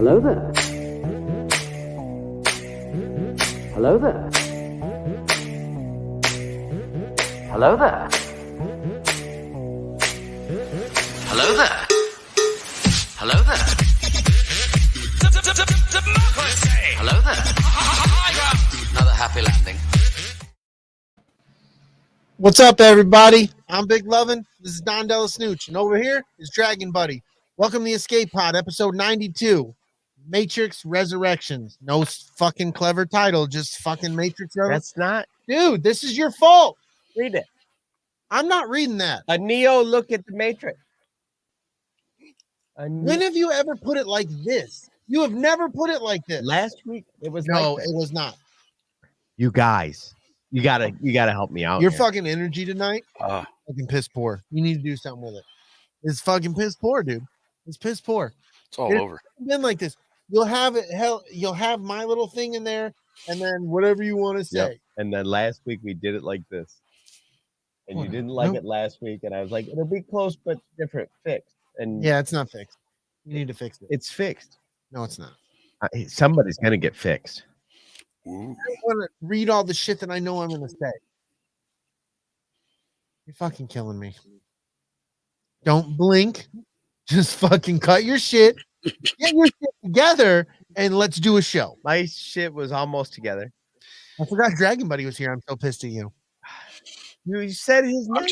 Hello there. Hello there. Hello there. Hello there. Hello there. Hello there. Another happy landing. What's up, everybody? I'm Big Lovin. This is Don DellaSnooch, and over here is Dragon Buddy. Welcome to the Escape Pod, episode 92, Matrix Resurrections. No fucking clever title, just fucking Matrix Resurrections. That's not. Dude, this is your fault. Read it. I'm not reading that. A Neo look at the Matrix. When have you ever put it like this? You have never put it like this. Last week it was. No, like it was not. You guys, you gotta help me out. Your here. fucking energy tonight, fucking piss poor. You need to do something with it. It's fucking piss poor, dude. It's piss poor. It's all over. Been like this. You'll have it. Hell, you'll have my little thing in there, and then whatever you want to say. Yep. And then last week we did it like this, and you didn't like it last week, and I was like, it'll be close but different, fixed. And yeah, it's not fixed. You need to fix it. It's fixed. No, it's not. Somebody's gonna get fixed. Ooh. I don't want to read all the shit that I know I'm gonna say. You're fucking killing me. Don't blink. Just fucking cut your shit. Get your shit together, and let's do a show. My shit was almost together. I forgot Dragon Buddy was here. I'm so pissed at you. You said his name.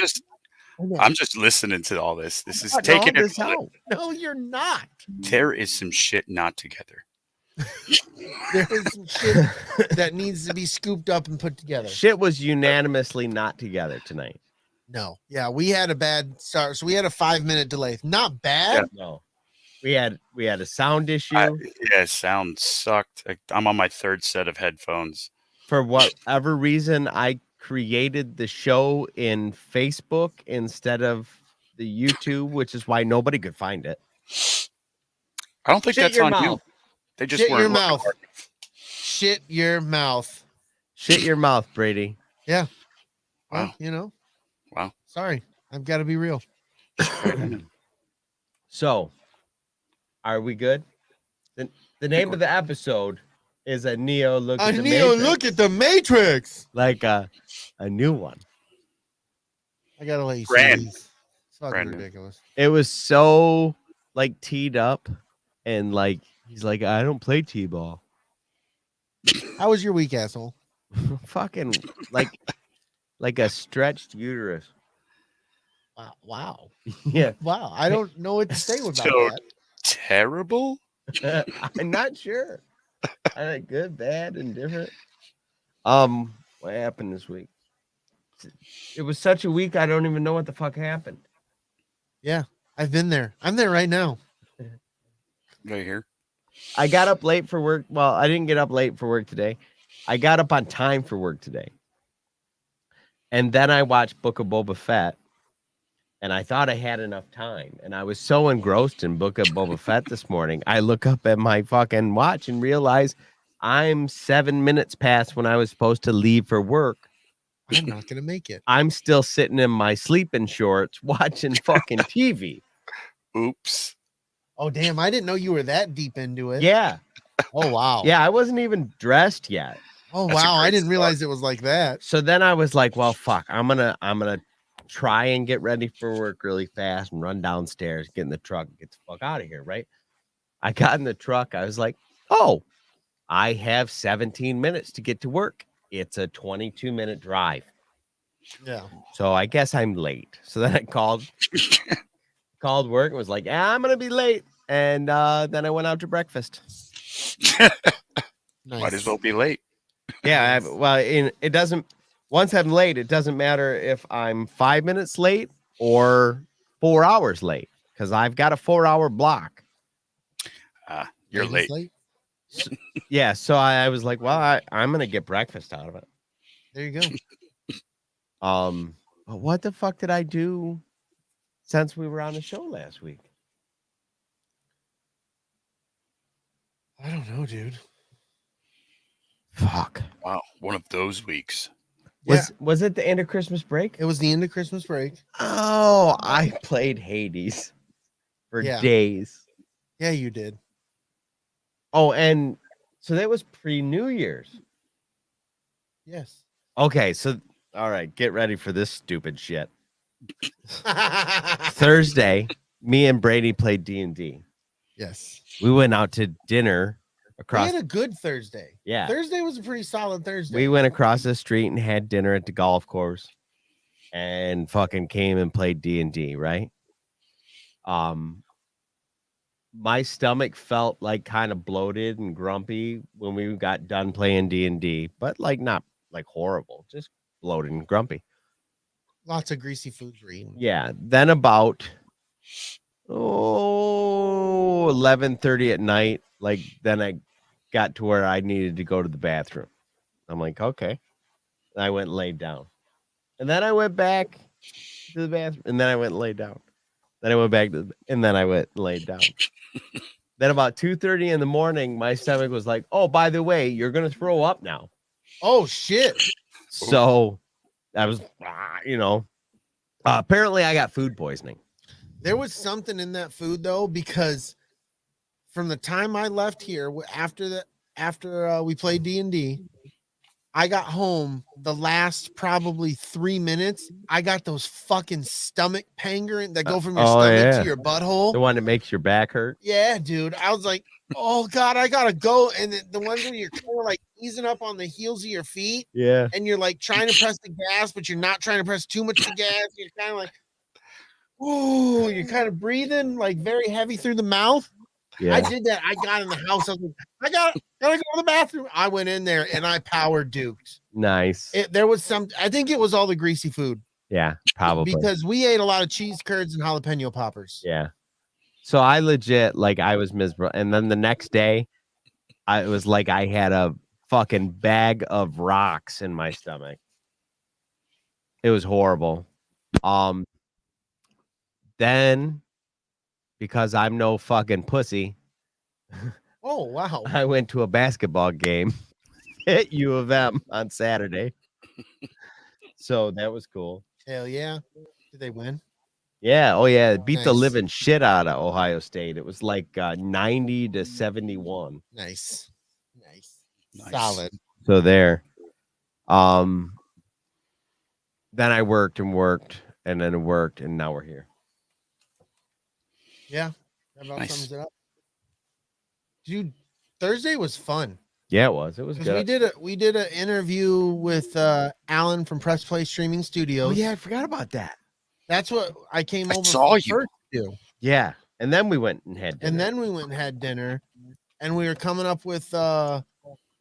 I'm just listening to all this. This is Cut taking all it. this out. No, you're not. There is some shit not together. There is some shit that needs to be scooped up and put together. Shit was unanimously not together tonight. No. Yeah, we had a bad start. So we had a 5-minute delay. Not bad. Yeah. No. We had a sound issue. Sound sucked. I'm on my third set of headphones. For whatever reason, I created the show in Facebook instead of the YouTube, which is why nobody could find it. I don't think Shit that's your on mouth. you. They just Shit weren't your looking mouth. hard. Shit your mouth. Shit your mouth, Brady. Yeah. Wow. Well, you know. Wow. Sorry. I've got to be real. So, are we good? The name of the episode is a Neo look at the Matrix. Look at the Matrix. Like a new one. I gotta let you see Brand. these. It's fucking Brandon. ridiculous. It was so like teed up, and like he's like, I don't play T-ball. How was your week, asshole? Fucking like a stretched uterus. Wow. Yeah. Wow. I don't know what to say about So- that. Terrible. I'm not sure. I like good, bad, and different. What happened this week? It was such a week. I don't even know what the fuck happened. Yeah. I've been there. I'm there right now. Right here. I got up late for work. Well, I didn't get up late for work today. I got up on time for work today. And then I watched Book of Boba Fett. And I thought I had enough time. And I was so engrossed in Book of Boba Fett this morning. I look up at my fucking watch and realize I'm 7 minutes past when I was supposed to leave for work. I'm not gonna make it. I'm still sitting in my sleeping shorts watching fucking TV. Oops. Oh damn, I didn't know you were that deep into it. Yeah. Oh wow. Yeah, I wasn't even dressed yet. Oh That's a wow. I great didn't realize it was like that. So then I was like, well, fuck, I'm gonna try and get ready for work really fast and run downstairs, get in the truck, and get the fuck out of here, right? I got in the truck. I was like, oh, I have 17 minutes to get to work. It's a 22-minute drive. Yeah. So I guess I'm late. So then I called work and was like, yeah, I'm gonna be late. And then I went out to breakfast. Nice. Might as well be late. Yeah, it doesn't. Once I'm late, it doesn't matter if I'm 5 minutes late or 4 hours late because I've got a 4-hour block. You're Ladies late. Yeah, so I was like, well, I'm gonna get breakfast out of it. There you go. But what the fuck did I do since we were on the show last week? I don't know, dude. Fuck. Wow. One of those weeks. Was it the end of Christmas break? It was the end of Christmas break. Oh, I played Hades for Yeah. days. Yeah, you did. Oh, and so that was pre-New Year's. Yes. Okay, so all right, get ready for this stupid shit. Thursday, me and Brady played D&D. Yes. We went out to dinner We across. had a good Thursday. Yeah. Thursday was a pretty solid Thursday. We went across the street and had dinner at the golf course, and fucking came and played D&D. Right. My stomach felt like kind of bloated and grumpy when we got done playing D&D, but like not like horrible, just bloated and grumpy. Lots of greasy foods were eaten. Yeah. Then about 11:30 at night, like then I got to where I needed to go to the bathroom. I'm like, okay. I went and laid down. And then I went back to the bathroom, and then I went and laid down. Then I went back to and then I went and laid down. Then about 2:30 in the morning, my stomach was like, oh, by the way, you're gonna throw up now. Oh shit. So I was, apparently I got food poisoning. There was something in that food though, because from the time I left here after we played D&D, I got home the last probably 3 minutes. I got those fucking stomach pangering that go from your stomach to your butthole. The one that makes your back hurt. Yeah, dude. I was like, oh God, I gotta go. And the ones where you're kind of like easing up on the heels of your feet. Yeah. And you're like trying to press the gas, but you're not trying to press too much of the gas. You're kind of like, ooh, you're kind of breathing like very heavy through the mouth. Yeah. I did that. I got in the house. I was like, gotta go to the bathroom. I went in there and I power duked. Nice. There was I think it was all the greasy food. Yeah, probably. Because we ate a lot of cheese curds and jalapeno poppers. Yeah. So I legit, like, I was miserable. And then the next day, it was like I had a fucking bag of rocks in my stomach. It was horrible. Then, because I'm no fucking pussy, oh wow, I went to a basketball game at U of M on Saturday. So that was cool. Hell yeah. Did they win? Yeah. Oh yeah. It beat Nice. the living shit out of Ohio State. It was like 90-71. Nice. Solid. So there. Then I worked and then worked, and now we're here. Yeah. That about Nice. sums it up. Dude, Thursday was fun. Yeah, it was. It was good. We did an interview with Alan from Press Play Streaming Studios. Oh yeah, I forgot about that. That's what I came I over saw you. first to do. Yeah. And then we went and had dinner. And then we went and had dinner, and we were coming up with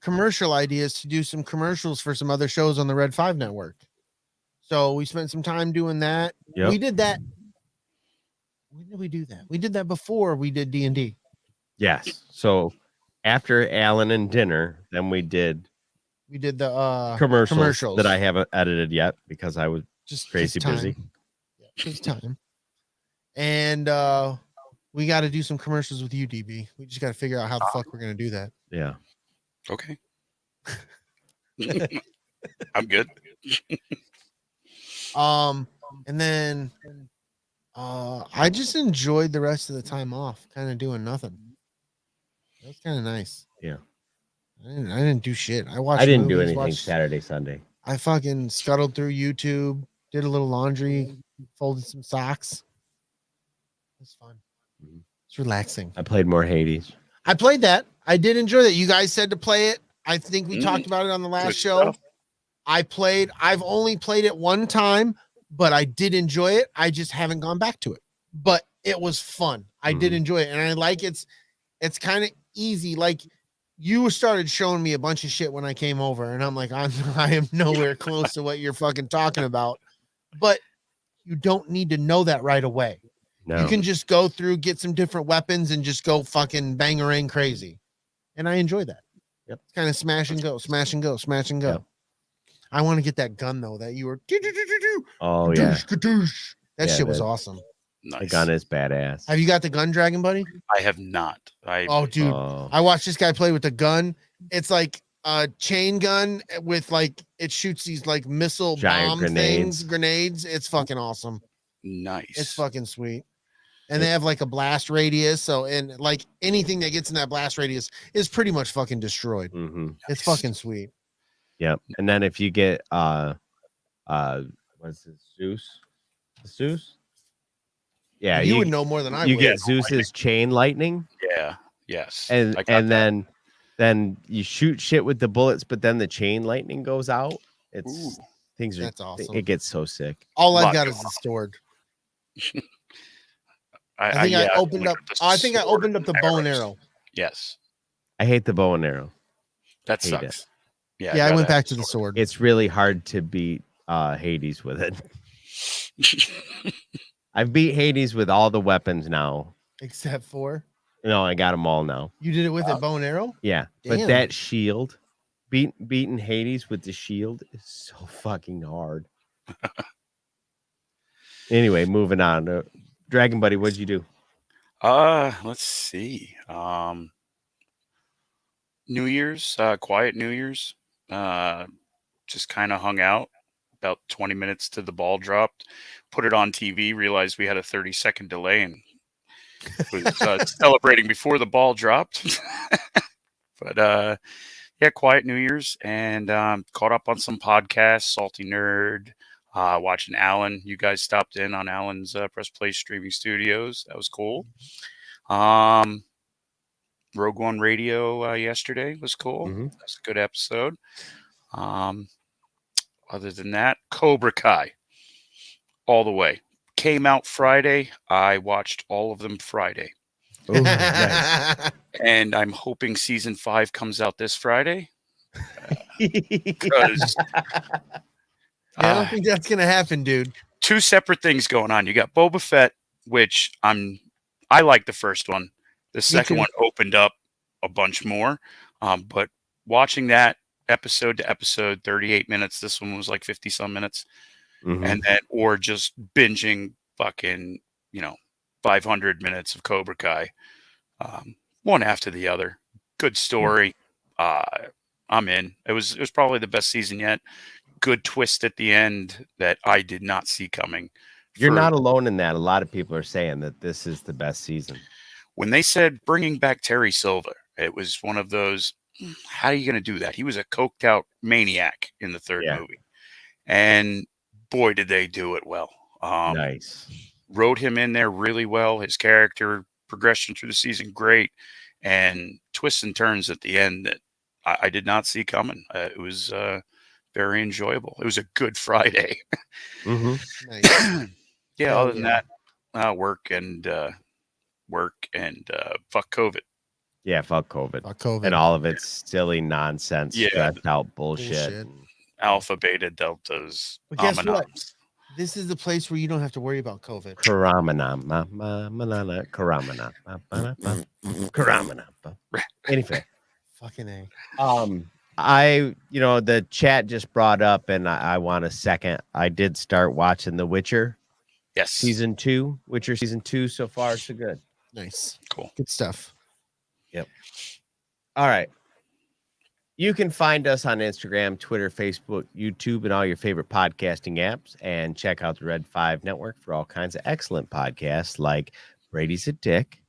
commercial ideas to do some commercials for some other shows on the Red 5 network. So we spent some time doing that. Yep. We did that. When did we do that? We did that before we did D&D. Yes. So after Alan and dinner, then we did the commercials that I haven't edited yet because I was just crazy time. busy. Yeah, just time. And we got to do some commercials with you, DB. We just got to figure out how the fuck we're gonna do that. Yeah. Okay. I'm good. And then I just enjoyed the rest of the time off, kind of doing nothing. That was kind of nice. Yeah. I didn't do shit. I didn't do anything Saturday, Sunday. I fucking scuttled through YouTube, did a little laundry, folded some socks. It was fun. It's relaxing. I played more Hades. I played that. I did enjoy that. You guys said to play it. I think we talked about it on the last Good show. stuff. I've only played it one time, but I did enjoy it. I just haven't gone back to it. But it was fun. I did enjoy it. And I like it's kind of easy. Like you started showing me a bunch of shit when I came over, and I'm like, I am nowhere close to what you're fucking talking about. But you don't need to know that right away. No. You can just go through, get some different weapons, and just go fucking bangerang crazy. And I enjoy that. Yep. It's kind of smash and go, smash and go, smash and go. Yep. I want to get that gun though that you were. Oh yeah. That shit was awesome. Nice. The gun is badass. Have you got the gun, Dragon Buddy? I have not. Oh, dude, Oh. I watched this guy play with the gun. It's like a chain gun with like it shoots these like missile Giant bomb grenades. grenades. It's fucking awesome. Nice. It's fucking sweet. And they have like a blast radius. So, and like anything that gets in that blast radius is pretty much fucking destroyed. Mm-hmm. It's fucking sweet. Yep. And then if you get what's it, Zeus? Yeah, you would know more than I you would. get Zeus's chain lightning, Yeah. Yes. and I got that. then you shoot shit with the bullets, but then the chain lightning goes out. It's Ooh. things are That's awesome. It gets so sick. All I've Lot got going is the sword. I I think I yeah, opened like up. with the I think I sword opened up the bow and arrow. Yes. I hate the bow and arrow. That Hate sucks. Yeah. Yeah, I gotta went have back to the sword. It's really hard to beat Hades with it. I've beat Hades with all the weapons now. Except for No, I got them all now. you did it with a bow and arrow. Yeah, but Damn. that shield, beating Hades with the shield is so fucking hard. Anyway, moving on. Dragon Buddy, what'd you do? Let's see. New Year's, quiet New Year's. Just kind of hung out. About 20 minutes to the ball dropped. Put it on TV. Realized we had a 30-second delay and was celebrating before the ball dropped. But yeah, quiet New Year's and caught up on some podcasts. Salty Nerd. Watching Alan. You guys stopped in on Alan's Press Play streaming studios. That was cool. Rogue One Radio yesterday was cool. Mhm. That's a good episode. Other than that, Cobra Kai all the way. Came out Friday. I watched all of them Friday. Ooh, nice. And I'm hoping season 5 comes out this Friday. Because I don't think that's gonna happen, dude. two separate things going on. You got Boba Fett, which I like the first one. The second too. one opened up a bunch more. But watching that episode to episode, 38 minutes. This one was like 50 some minutes. Mhm. And then, or just binging fucking, 500 minutes of Cobra Kai. One after the other. Good story. I'm in. It was probably the best season yet. Good twist at the end that I did not see coming. You're not alone in that. A lot of people are saying that this is the best season. When they said bringing back Terry Silver, it was one of those, how are you going to do that? He was a coked out maniac in the third movie. And boy, did they do it well. Nice. Wrote him in there really well. His character progression through the season, great. And twists and turns at the end that I did not see coming. It was very enjoyable. It was a good Friday. Mm-hmm. Nice. Yeah, Hell other than that, work and fuck COVID. Yeah, fuck COVID. Fuck COVID. And all of its silly nonsense, Yeah. stressed out bullshit. Bullshit. Alpha, beta, deltas. But guess what? ominoms. This is the place where you don't have to worry about COVID. Anyway, Fucking A. the chat just brought up, and I want a second. I did start watching The Witcher Yes. season 2. Witcher season 2 so far, so good. Nice. Cool. Good stuff. All right. You can find us on Instagram, Twitter, Facebook, YouTube, and all your favorite podcasting apps. And check out the Red 5 Network for all kinds of excellent podcasts like Brady's a Dick.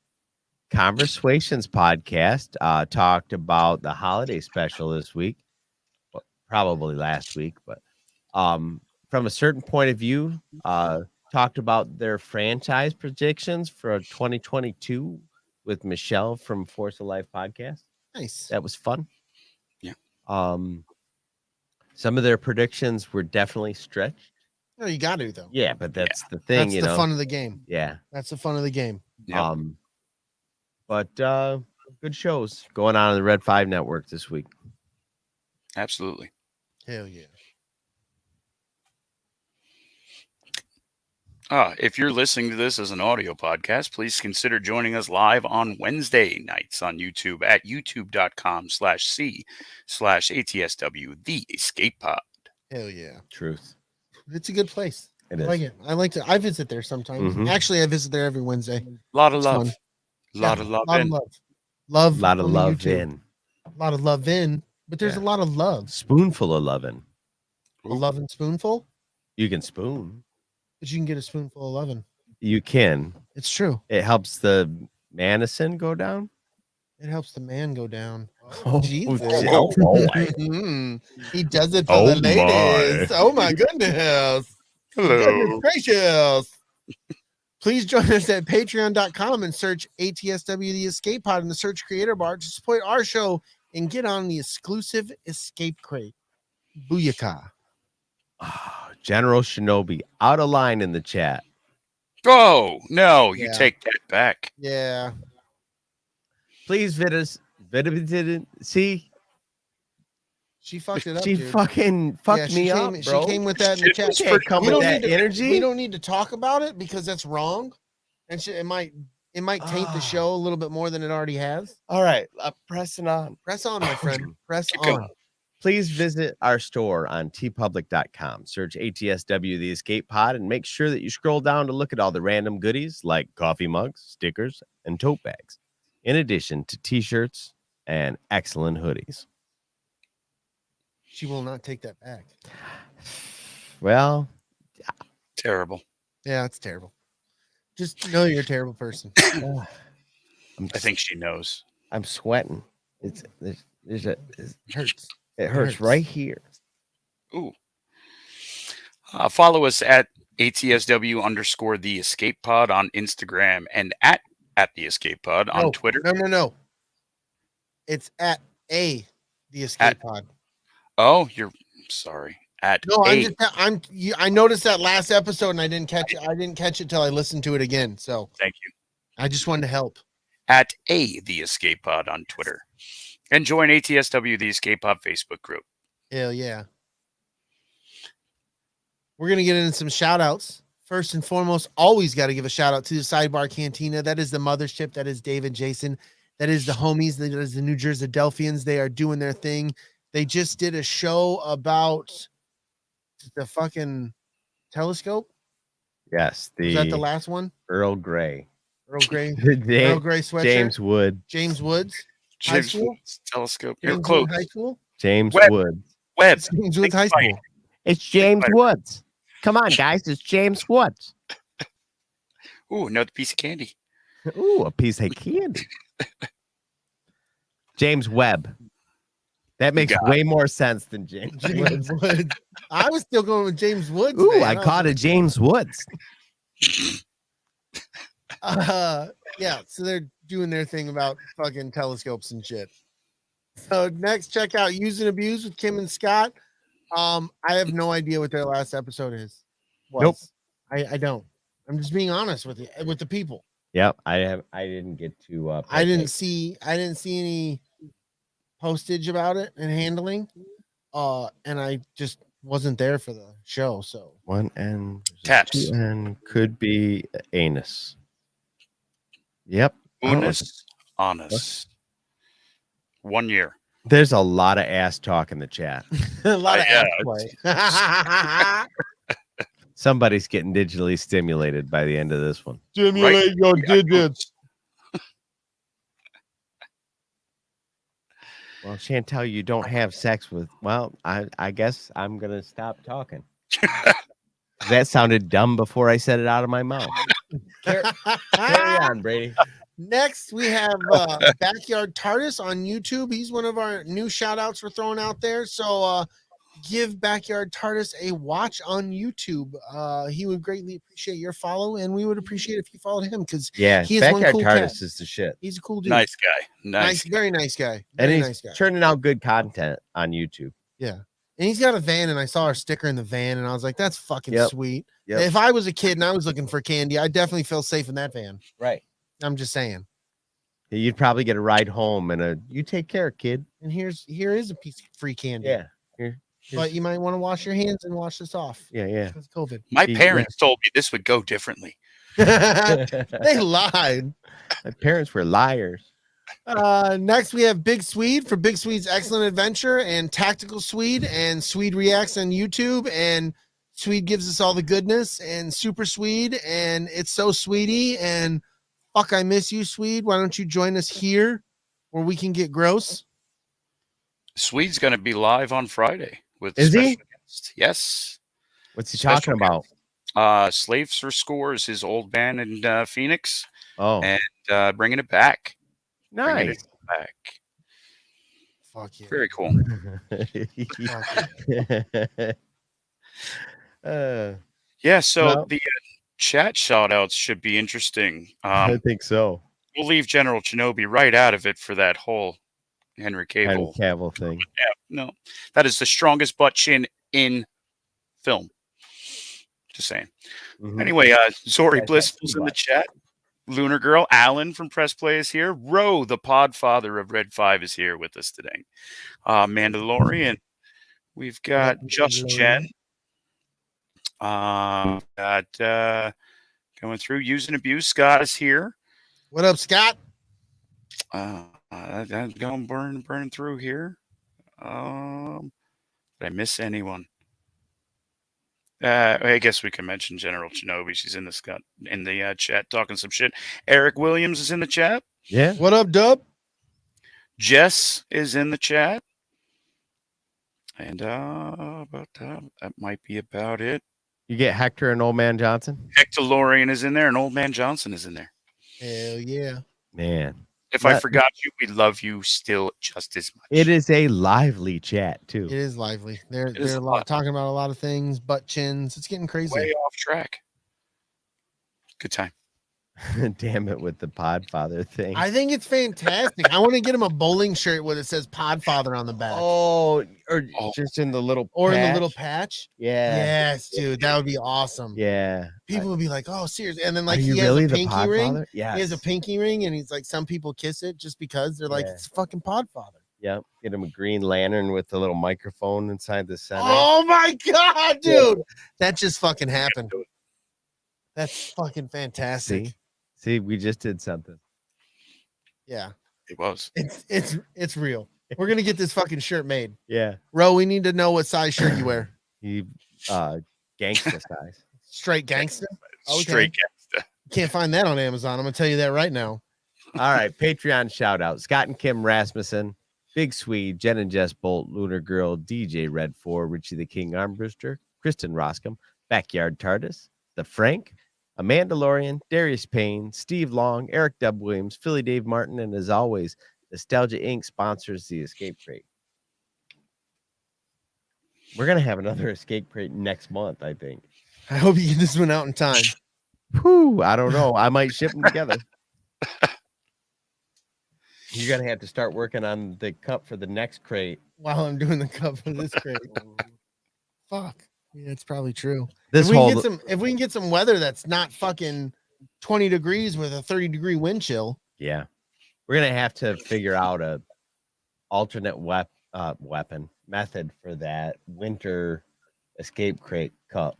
Conversations podcast talked about the holiday special this week. Well, probably last week, but from a certain point of view, talked about their franchise predictions for 2022 with Michelle from Force of Life podcast. Nice. That was fun. Yeah. Some of their predictions were definitely stretched. No, you got to though. Yeah, but that's the thing, That's the fun of the game. Yeah. That's the fun of the game. Yep. But good shows going on in the Red 5 Network this week. Absolutely. Hell yeah. If you're listening to this as an audio podcast, please consider joining us live on Wednesday nights on YouTube at youtube.com/c/ATSW, the Escape Pod. Hell yeah. Truth. It's a good place. It I is. like it. I visit there sometimes. Mhm. Actually, I visit there every Wednesday. A lot of It's love. fun. Lot of love. lot of in. love. Love. A lot of on the love YouTube. in. A lot of love in, but there's Yeah. a lot of love. Spoonful of loving. A loving spoonful, You can spoon. but you can get a spoonful of loving. You can. It's true. It helps the Madison go down. It helps the man go down. Oh, Jesus. oh, boy. He does it for Oh, the ladies. my. Oh my goodness. Goodness Hello. gracious. Please join us at patreon.com and search ATSW The Escape Pod in the search creator bar to support our show and get on the exclusive escape crate. Booyaka. Oh, General Shinobi out of line in the chat. Oh, no, you Yeah. take that back. Yeah. Please see, She fucked it up, she dude. fucking fucked me up, bro. She came with that in the chat. You can't come with that We energy. don't need to talk about it because that's wrong. And it might taint the show a little bit more than it already has. All right, pressing on. Press on, my friend. Press Keep on. going. Please visit our store on tpublic.com. Search ATSW The Escape Pod and make sure that you scroll down to look at all the random goodies like coffee mugs, stickers, and tote bags, in addition to t-shirts and excellent hoodies. She will not take that back. Well, Terrible. Yeah, it's terrible. Just know you're a terrible person. I I think she knows. I'm sweating. It Hurts. hurts right here. Ooh. Follow us at ATSW _ the escape pod on Instagram and at the escape pod on Twitter. No. It's at the escape pod. Oh, you're sorry. At No, a. I noticed that last episode and I didn't catch it. I didn't catch it till I listened to it again. So Thank you. I just wanted to help. At the escape pod on Twitter. And join ATSW the Escape Pod Facebook group. Hell yeah. We're going to get into some shout outs. First and foremost, always got to give a shout out to the Sidebar Cantina. That is the mothership. That is David, Jason. That is the homies. That is the New Jersey Delphians. They are doing their thing. They just did a show about the fucking telescope. Yes, Was that the last one? Earl Grey. Earl Grey. James, Earl Grey sweatshirt. James Woods. High school? Woods telescope. You're James close. Wood High School. James Webb. Woods. Webb. It's James Woods High Big fight. School. It's James Fighter. Woods. Come on, guys. It's James Woods. Ooh, another piece of candy. Ooh, a piece of candy. James Webb. That makes got way more sense than James James Woods. Woods. I was still going with James Woods. Ooh, man. I caught a James Woods. Yeah, so they're doing their thing about fucking telescopes and shit. So next, check out Use and Abuse with Kim and Scott. I have no idea what their last episode is. Nope. I don't. I'm just being honest with you, with the people. Yep, I didn't get to. I didn't see any postage about it and handling. And I just wasn't there for the show. So One N. Taps. And could be anus. Yep. Unis. Honest. 1 year. There's a lot of ass talk in the chat. a lot of Yeah, ass play. Somebody's getting digitally stimulated by the end of this one. Stimulate your digits. Well, Chantel, you don't have sex with. Well, I guess I'm gonna stop talking. That sounded dumb before I said it out of my mouth. Carry on, Brady. Next, we have Backyard TARDIS on YouTube. He's one of our new shout outs we're throwing out there. So give Backyard TARDIS a watch on YouTube. He would greatly appreciate your follow, and we would appreciate if you followed him because Yeah, he is one Backyard cool TARDIS cat. is the shit. He's a cool dude. Nice guy. Nice. Very nice guy. And Very he's nice guy. turning out good content on YouTube. Yeah. And he's got a van, and I saw our sticker in the van, and I was like, that's fucking Yep. sweet. Yep. If I was a kid and I was looking for candy, I'd definitely feel safe in that van. Right. I'm just saying. You'd probably get a ride home and you take care, kid. And here is a piece of free candy. Yeah. But you might want to wash your hands and wash this off. Yeah. Because of COVID. My Yeah. parents told me this would go differently. They lied. My parents were liars. Next, we have Big Swede for Big Swede's Excellent Adventure and Tactical Swede, and Swede Reacts on YouTube, and Swede gives us all the goodness, and Super Swede, and It's So Sweetie, and Fuck I Miss You, Swede. Why don't you join us here where we can get gross? Swede's going to be live on Friday with Is he? special guest. Yes. What's he Special talking about? Slaves for Scores, his old band in Phoenix, Oh, and bringing it back. Bringing nice. it back. Fuck yeah. Very cool. Yeah, so Well- the chat shout-outs should be interesting. I think so. We'll leave General Shinobi right out of it for that whole Henry Henry Cavill. Cavill thing. Yeah, no, that is the strongest butt chin in film. Just saying. Mhm. Anyway, Zori Yeah, Blissful's in the chat. Lunar Girl, Alan from Press Play is here. Ro, the podfather of Red 5, is here with us today. Mandalorian. We've got Just Jen. Got going through Use and Abuse. Scott is here. What up, Scott? I'm going burning through here. Did I miss anyone? I guess we can mention General Shinobi. She's in the chat talking some shit. Eric Williams is in the chat. Yeah. What up, Dub? Jess is in the chat. And that might be about it. You get Hector and Old Man Johnson? Hector Lorian is in there, and Old Man Johnson is in there. Hell yeah. Man. If I forgot you, we love you still just as much. It is a lively chat, too. It is lively. They're is a lot talking about a lot of things, butt chins. It's getting crazy. Way off track. Good time. Damn it with the Podfather thing. I think it's fantastic. I want to get him a bowling shirt where it says Podfather on the back. or just in the little Or in the patch. little patch. Yeah. Yes, dude. That would be awesome. Yeah. People would be like, oh, seriously. And then like Are you he really has a the pinky ring. Podfather? Yeah. He has a pinky ring, and he's like, some people kiss it just because they're like, Yeah. it's fucking Podfather. Yep. Get him a green lantern with the little microphone inside the center. Oh my god, dude. That just fucking happened. That's fucking fantastic. See, we just did something. Yeah. It was. It's real. We're gonna get this fucking shirt made. Yeah. Ro, we need to know what size shirt you wear. He gangsta size. Straight gangster. Okay. Straight gangsta. Can't find that on Amazon. I'm gonna tell you that right now. All right, Patreon shout out. Scott and Kim Rasmussen, Big Swede, Jen and Jess Bolt, Lunar Girl, DJ Red 4, Richie the King Armbruster, Kristen Roscom, Backyard TARDIS, The Frank, A Mandalorian, Darius Payne, Steve Long, Eric Dub Williams, Philly Dave Martin, and as always, Nostalgia Inc. sponsors the Escape Crate. We're going to have another Escape Crate next month, I think. I hope you get this one out in time. Whew, I don't know. I might ship them together. You're going to have to start working on the cup for the next crate. While I'm doing the cup for this crate. Fuck. Yeah, it's probably true. If we can get some weather that's not fucking 20 degrees with a 30-degree wind chill. Yeah. We're going to have to figure out a alternate weapon method for that winter Escape Crate cup.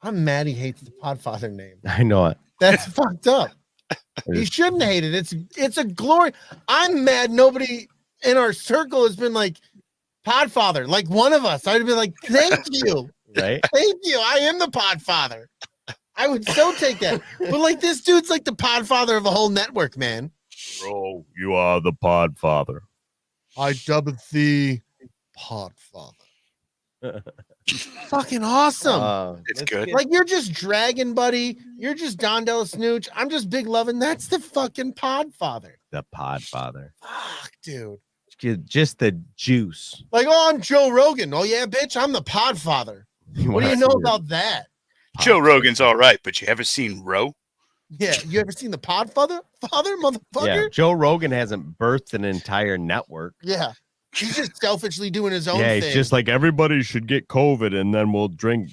I'm mad he hates the Podfather name. I know it. That's fucked up. He shouldn't hate it. It's a glory. I'm mad nobody in our circle has been like Podfather, like one of us. I'd be like, thank you. Right? Thank you. I am the Podfather. I would so take that. But like this dude's like the Podfather of a whole network, man. Bro, you are the Podfather. I dub the Podfather. Fucking awesome. It's good. Like you're just Dragon Buddy. You're just Don DellaSnooch. I'm just Big Lovin. That's the fucking Podfather. The Podfather. Fuck, dude. Just the juice. Like, oh, I'm Joe Rogan. Oh yeah, bitch, I'm the Podfather. What do you know about that? Joe Rogan's all right, but you ever seen Ro? Yeah, you ever seen the Podfather? Father, motherfucker? Yeah, Joe Rogan hasn't birthed an entire network. Yeah. He's just selfishly doing his own Yeah, thing. it's just like everybody should get COVID and then we'll drink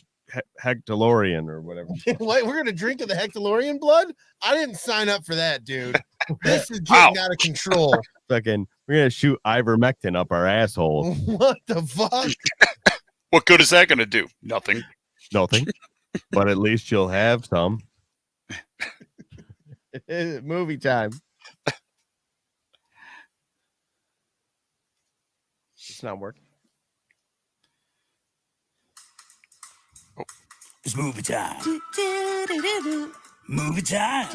Hectolorian or whatever. What, we're gonna drink of the Hectolorian blood? I didn't sign up for that, dude. This is getting out of control. Fucking, we're gonna shoot ivermectin up our asshole. What the fuck? What good is that going to do? Nothing. Nothing. But at least you'll have some. Movie time. It's not working. Oh. It's movie time. Movie time.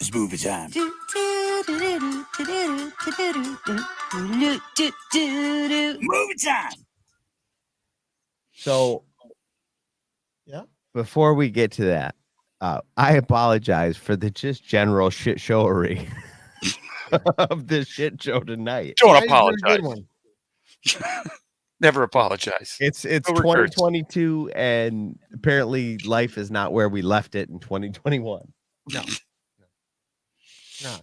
It's movie time. Movie time. So, Yeah. before we get to that, I apologize for the just general shit showery of this shit show tonight. Don't Brady's been a apologize. good one. Never apologize. It's No regrets. 2022, and apparently life is not where we left it in 2021. No.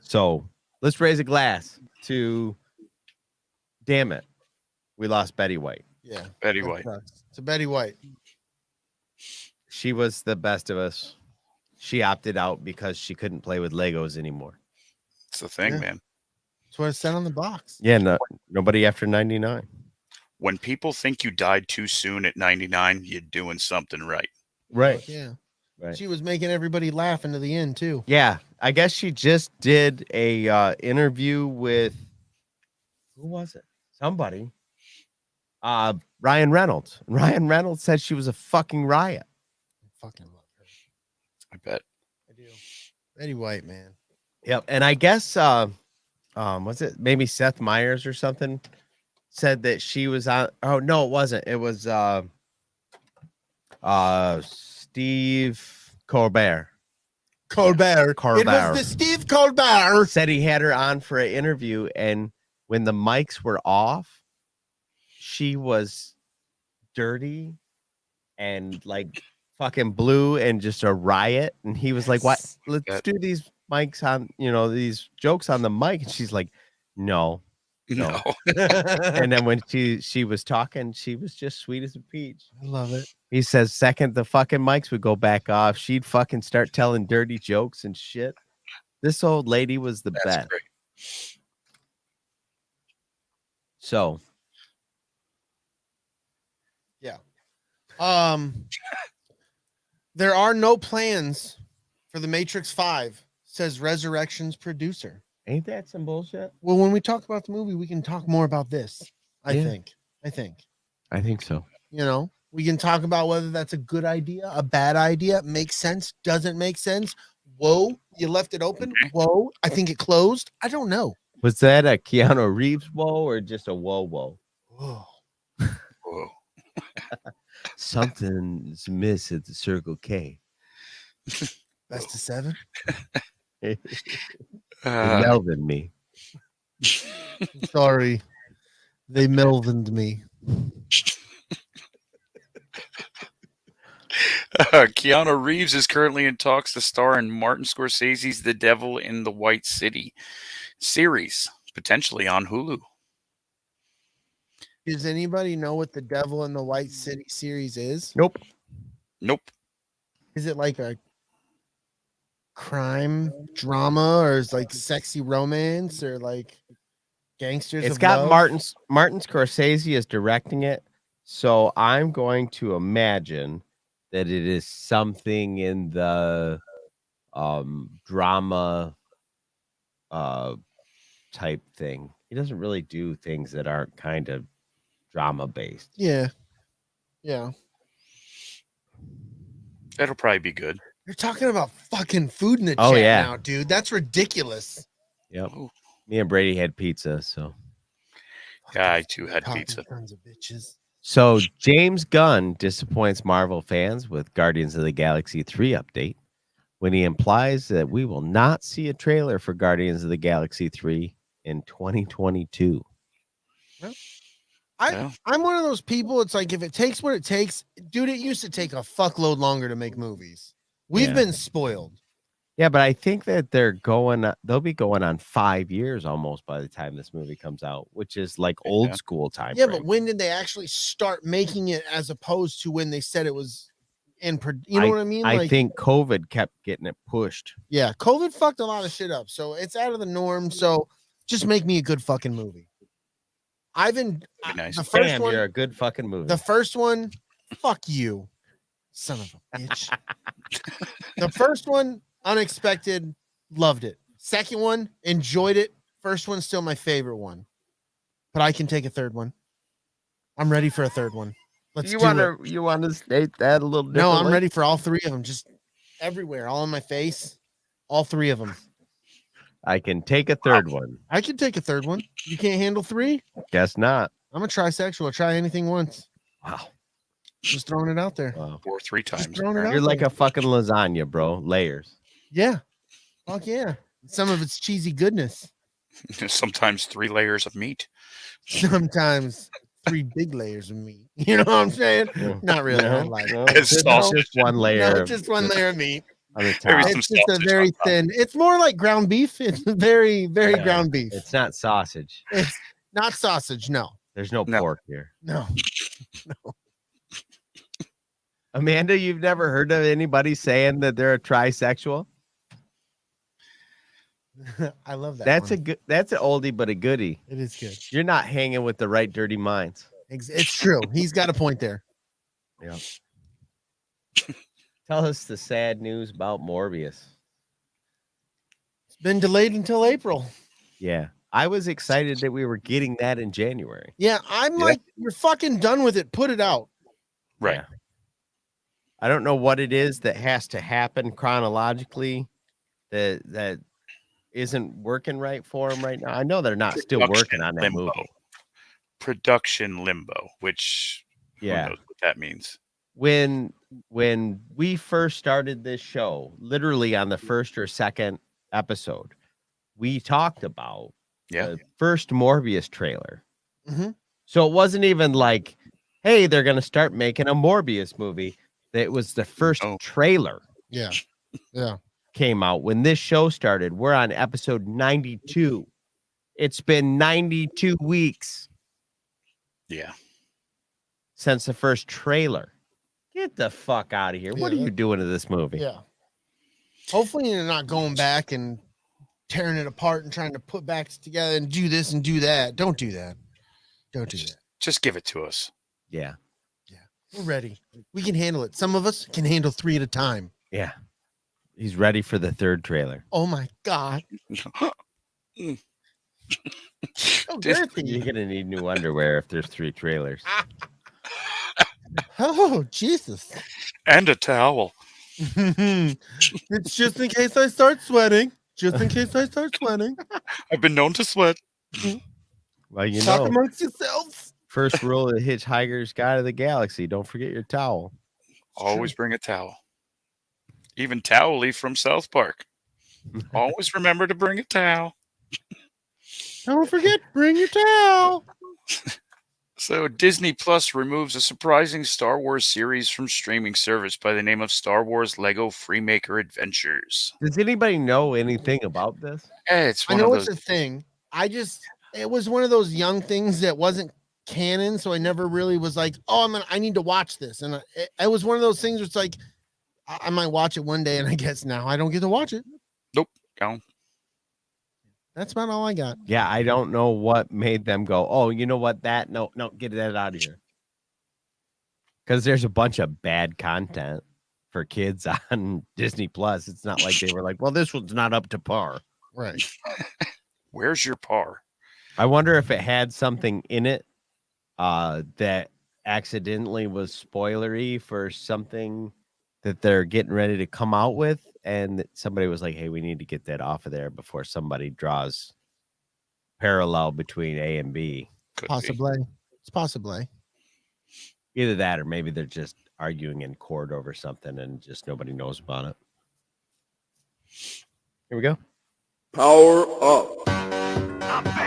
So let's raise a glass to, damn it, we lost Betty White. Yeah. Betty that White. sucks. It's a Betty White. She was the best of us. She opted out because she couldn't play with Legos anymore. It's the thing, Yeah. man. That's what it said on the box. Yeah, no, nobody after 99. When people think you died too soon at 99, you're doing something right. Right. Yeah. Right. She was making everybody laugh into the end too. Yeah, I guess she just did a interview with, who was it? Somebody. Ryan Reynolds. Ryan Reynolds said she was a fucking riot. I fucking love her. I bet. I do. Betty White, man. Yep. And I guess was it maybe Seth Meyers or something said that she was on, oh no, it wasn't. It was Steve Colbert. Colbert. It Colbert. was the Steve Colbert. Said he had her on for an interview, and when the mics were off, she was dirty and like fucking blue and just a riot. And he was like, "What? Let's Yeah. do these mics on, these jokes on the mic." And she's like, "No." No. And then when she was talking, she was just sweet as a peach. I love it. He says, second the fucking mics would go back off, she'd fucking start telling dirty jokes and shit. This old lady was the That's best. great. So there are no plans for the Matrix 5, says Resurrection's producer. ain't that some bullshit? Well, when we talk about the movie, we can talk more about this. I Yeah. think. I think so. We can talk about whether that's a good idea, a bad idea, makes sense, doesn't make sense. Whoa, you left it open. Whoa, I think it closed. I don't know. Was that a Keanu Reeves whoa or just a whoa? Whoa. Whoa. Something's miss at the Circle K. Best of 7. Melvin me. Sorry. They Melvined me. Keanu Reeves is currently in talks to star in Martin Scorsese's The Devil in the White City series, potentially on Hulu. Does anybody know what the Devil in the White City series is? Nope. Nope. Is it like a crime drama, or is like sexy romance, or like gangsters? It's of got love? Martin Scorsese is directing it, so I'm going to imagine that it is something in the drama type thing. He doesn't really do things that aren't kind of drama based. Yeah. That'll probably be good. You're talking about fucking food in the Oh, chat yeah. now, dude. That's ridiculous. Yep. Ooh. Me and Brady had pizza, so Yeah, I too had Talking pizza. Tons of bitches. So James Gunn disappoints Marvel fans with Guardians of the Galaxy 3 update when he implies that we will not see a trailer for Guardians of the Galaxy 3 in 2022. Yeah. I'm one of those people. It's like, if it takes what it takes, dude, it used to take a fuckload longer to make movies. We've Yeah. been spoiled. Yeah, but I think that they'll be going on 5 years almost by the time this movie comes out, which is like old Yeah. school time. Yeah, frame. but when did they actually start making it, as opposed to when they said it was you know what I mean? I Like, think COVID kept getting it pushed. yeah, COVID fucked a lot of shit up. So it's out of the norm. So just make me a good fucking movie. Be nice. The first Damn, one, you're a good fucking movie. the first one, fuck you, son of a bitch. The first one, unexpected, loved it. Second one, enjoyed it. First one's still my favorite one, but I can take a third one. I'm ready for a third one. Let's you do it. want to state that a little No, differently? I'm ready for all three of them. Just everywhere, all in my face. All three of them. I can take a third one. I can take a third one. You can't handle three? Guess not. I'm a trisexual. I'll try anything once. Wow. Just throwing it out there. Wow. Or 3 Just times. throwing it out You're like there. a fucking lasagna, bro. Layers. Yeah. Fuck yeah. Some of it's cheesy goodness. Sometimes 3 layers of meat. Sometimes 3 big layers of meat. You know what I'm saying? Yeah. Not really. I No, lied. no, It's just, sausage. just one layer. No, of- just one layer of meat. on the Maybe top. some It's just a sausage very on top. thin. It's more like ground beef. It's very, very Yeah. ground beef. It's not sausage. It's not sausage. No. There's no No. pork here. No. Amanda, you've never heard of anybody saying that they're a trisexual? I love that. That's one. a good. That's an oldie but a goodie. It is good. You're not hanging with the right dirty minds. It's true. He's got a point there. Yeah. Tell us the sad news about Morbius. It's been delayed until April. Yeah. I was excited that we were getting that in January. Yeah, I'm Yeah. like, you're fucking done with it. Put it out. Right. Yeah. I don't know what it is that has to happen chronologically that isn't working right for them right now. I know they're not still working on that limbo. movie. Production limbo, which who Yeah. knows what that means. When we first started this show, literally on the first or second episode, we talked about Yeah. the first Morbius trailer. Mhm. So it wasn't even like, hey, they're going to start making a Morbius movie. It was the first No. trailer Yeah. Yeah. came out when this show started. We're on episode 92. It's been 92 weeks Yeah. since the first trailer. Get the fuck out of here. What are Yeah. you doing to this movie? Yeah. Hopefully you're not going back and tearing it apart and trying to put back together and do this and do that. Don't do that. Don't do that. Just give it to us. Yeah. We're ready. We can handle it. Some of us can handle 3 at a time. Yeah. He's ready for the third trailer. Oh my God. So Dis- You're girthy. going to need new underwear if there's 3 trailers. Oh, Jesus. And a towel. It's just in case I start sweating. Just in case I start sweating. I've been known to sweat. Well, you Talk know, amongst yourselves. first rule of the Hitchhiker's Guide to the Galaxy, don't forget your towel. Always bring a towel. Even Towley from South Park. Always remember to bring a towel. Don't forget, bring your towel. So Disney Plus removes a surprising Star Wars series from streaming service by the name of Star Wars Lego Freemaker Adventures. Does anybody know anything about this? It's I one know of it's those. a thing. It was one of those young things that wasn't canon, so I never really was like, oh, I need to watch this. And it was one of those things where it's like, I might watch it one day, and I guess now I don't get to watch it. Gone. That's about all I got. Yeah, I don't know what made them go, oh, you know what? No, get that out of here. Because there's a bunch of bad content for kids on Disney Plus. It's not like they were like, well, this one's not up to par. Right. Where's your par? I wonder if it had something in it that accidentally was spoilery for something that they're getting ready to come out with. And somebody was like, hey, we need to get that off of there before somebody draws parallel between A and B. Could be. Possibly. It's possibly. Either that or maybe they're just arguing in court over something and just nobody knows about it. Here we go. Power up.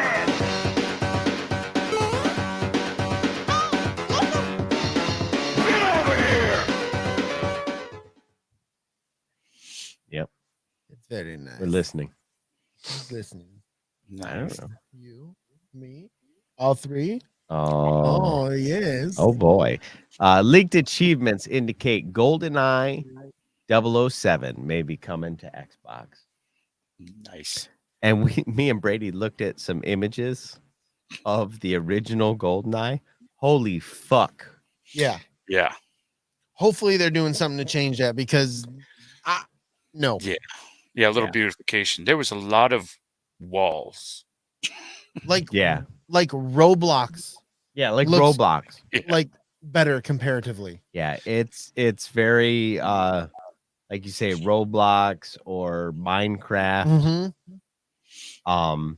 It's very nice. We're listening. Who's listening? I don't know. You, me, all 3. Oh, Oh, yes. oh boy. Leaked achievements indicate GoldenEye 007 may be coming to Xbox. Nice. And me and Brady looked at some images of the original GoldenEye. Holy fuck. Yeah. Yeah. Hopefully they're doing something to change that because no. Yeah. A little Yeah. beautification. There was a lot of walls. Like Yeah. like Roblox, Yeah, like Looks- Roblox. Yeah. like better comparatively. Yeah, it's very like you say, Roblox or Minecraft. Mm-hmm.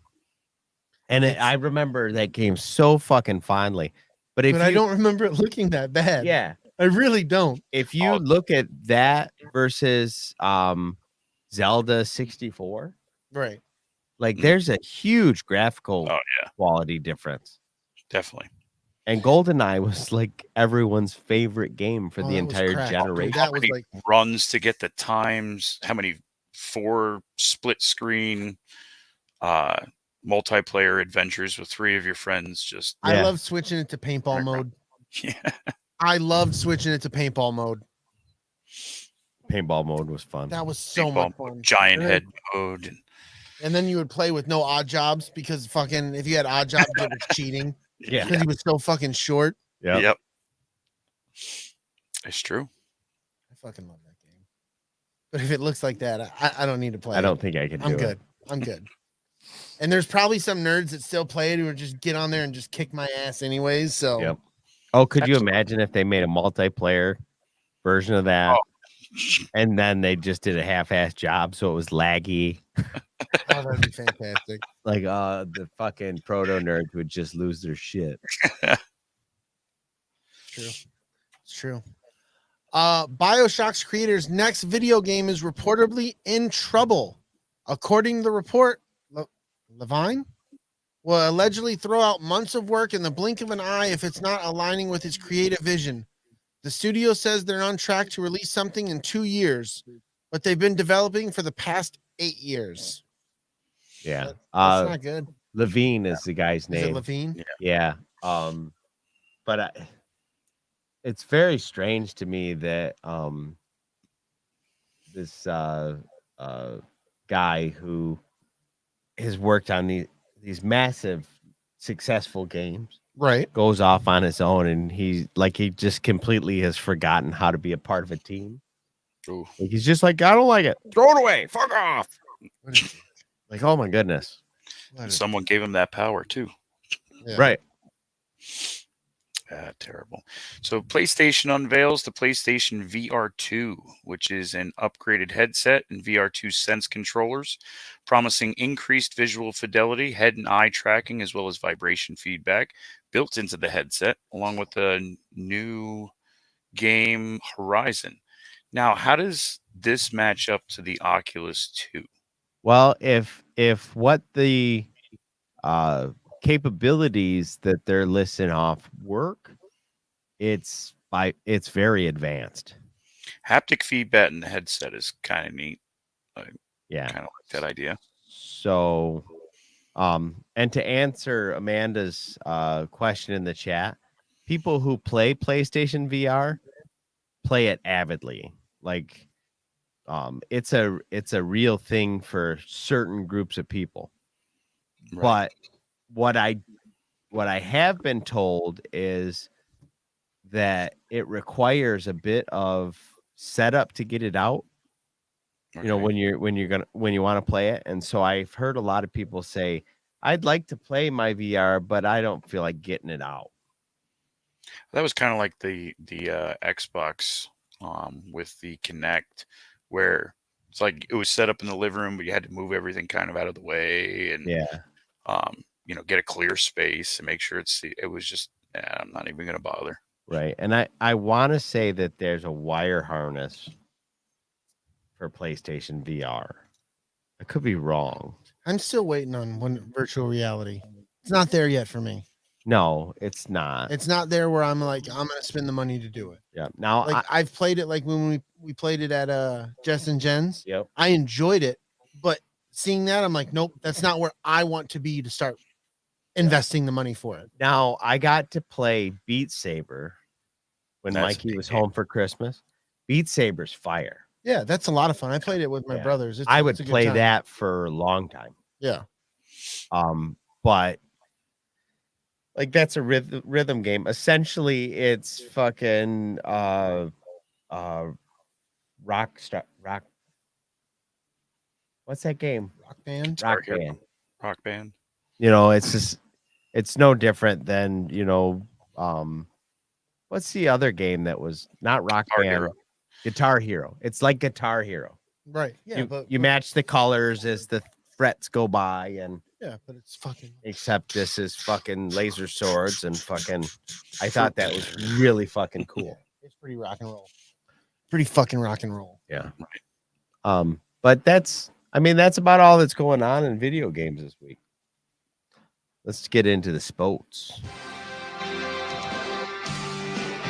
And I remember that game so fucking fondly. But if But I you, don't remember it looking that bad. yeah, I really don't. If you look at that versus Zelda 64, Right. like there's a huge graphical Oh yeah, quality difference. definitely. And Goldeneye was like everyone's favorite game for Oh, the that was entire crack, dude. generation. That was like Runs to get the times, how many 4 split screen multiplayer adventures with 3 of your friends. Just I Yeah. love switching it to paintball mode. yeah, I loved switching it to paintball mode. Paintball mode was fun. That was so paintball much fun. giant Right. head mode. And then you would play with no odd jobs because fucking if you had odd jobs, it was cheating Yeah. because he was so fucking short. Yep. It's true. I fucking love that game. But if it looks like that, I don't need to play. I it. don't think I could do I'm it. good. I'm good. And there's probably some nerds that still play it who would just get on there and just kick my ass anyways. So Yep. Oh, could you Actually- imagine if they made a multiplayer version of that? And then they just did a half-ass job, so it was laggy. oh, that'd be fantastic. Like the fucking proto nerds would just lose their shit. True. It's true. BioShock's creator's next video game is reportedly in trouble. According to the report, Lovin will allegedly throw out months of work in the blink of an eye if it's not aligning with his creative vision. The studio says they're on track to release something in 2 years, but they've been developing for the past 8 years. Yeah. That's not good. Levine is the guy's Is it name. Levine? Yeah. But it's very strange to me that this guy who has worked on these massive successful games Right. goes off on his own, and he just completely has forgotten how to be a part of a team. Ooh. Like, he's just like, I don't like it. Throw it away. Fuck off. What is it? Like, oh my goodness. What is it? Someone gave him that power too. Yeah. Right. Terrible. So PlayStation unveils the PlayStation VR 2, which is an upgraded headset and VR2 Sense controllers, promising increased visual fidelity, head and eye tracking, as well as vibration feedback built into the headset, along with the new game Horizon. Now, how does this match up to the Oculus 2? Well, if what the capabilities that they're listing off work, it's very advanced. Haptic feedback in the headset is kind of neat. Yeah. Kind of like that idea. So, and to answer Amanda's question in the chat, people who play PlayStation VR play it avidly. Like, it's a real thing for certain groups of people. Right. But what I have been told is that it requires a bit of setup to get it out. You know, Okay. when you want to play it. And so I've heard a lot of people say, I'd like to play my VR, but I don't feel like getting it out. That was kind of like the Xbox with the Kinect, where it's like it was set up in the living room, but you had to move everything kind of out of the way and get a clear space and make sure it was just I'm not even gonna bother. Right. And I want to say that there's a wire harness for PlayStation VR. I could be wrong. I'm still waiting on one virtual reality. It's not there yet for me. No, it's not. It's not there where I'm like, I'm gonna spend the money to do it. Yeah. Now, Like I've played it like when we played it at Jess and Jen's. yep. I enjoyed it, but seeing that, I'm like, nope, that's not where I want to be to start investing the money for it. Now, I got to play Beat Saber when That's a Mikey big was game. home for Christmas. Beat Saber's fire. Yeah, that's a lot of fun. I played it with my Yeah. brothers. I would it's a good play time. that for a long time. Yeah. But like that's a rhythm game. Essentially, it's fucking rock. What's that game? Rock band. Rock Hero. band. Rock Band. You know, it's no different than, what's the other game that was not Rock Guitar Band? Hero. Guitar Hero. It's like Guitar Hero. Right. Yeah. you, but you match the colors as the frets go by, and yeah, but it's fucking except this is fucking laser swords and fucking. I thought that was really fucking cool. It's pretty rock and roll. Pretty fucking rock and roll. Yeah. But that's about all that's going on in video games this week. Let's get into the sports.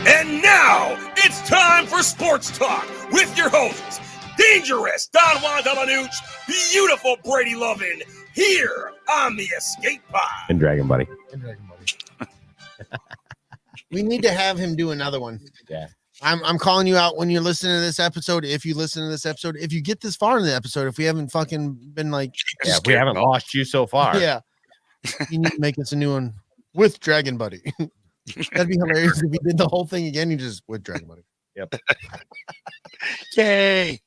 And now it's time for Sports Talk with your hosts, Dangerous Don Juan DellaSnooch, beautiful Brady Lovin, here on the Escape Pod. And Dragon Buddy. We need to have him do another one. Yeah. I'm calling you out when you're listening to this episode. If you listen to this episode, if you get this far in the episode, if we haven't fucking been like, Yeah, we haven't lost you so far. yeah, you need to make us a new one with Dragon Buddy. That'd be hilarious if you did the whole thing again. You just with Dragon Buddy. Yep. Yay!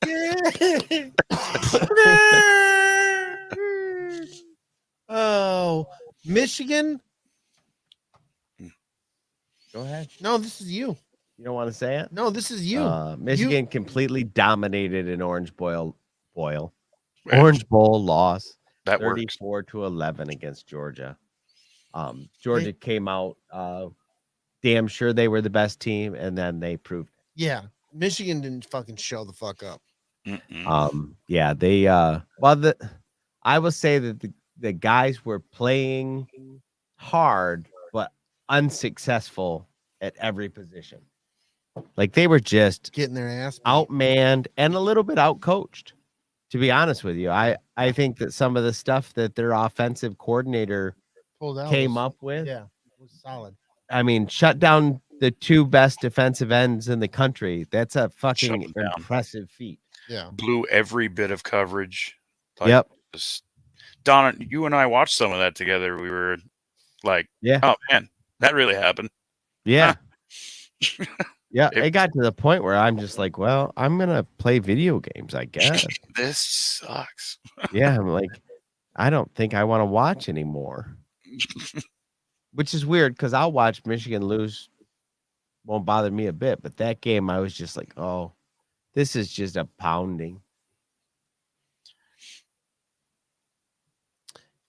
Yeah. Oh, Michigan. Go ahead. No, this is you. You don't want to say it? No, this is you. Michigan completely dominated an Orange Bowl loss. That works. 34-11 against Georgia. Georgia came out damn sure they were the best team, and then they proved it. Yeah, Michigan didn't fucking show the fuck up. Yeah, they I will say that the guys were playing hard but unsuccessul at every position. Like they were just Getting their ass beat. outmanned and a little bit outcoached. To be honest with you, I think that some of the stuff that their offensive coordinator Pulled out came was- up with, Yeah, it was solid. I mean, shut down the two best defensive ends in the country. That's a fucking Shut them down. impressive feat. Yeah, Blew every bit of coverage. Yep. Donna, you and I watched some of that together. We were like, Yeah. oh man, that really happened. Yeah. Yeah. It- It got to the point where I'm just like, well, I'm going to play video games, I guess. This sucks. Yeah. I'm like, I don't think I want to watch anymore. Which is weird because I'll watch Michigan lose. Won't bother me a bit. But that game, I was just like, oh, this is just a pounding.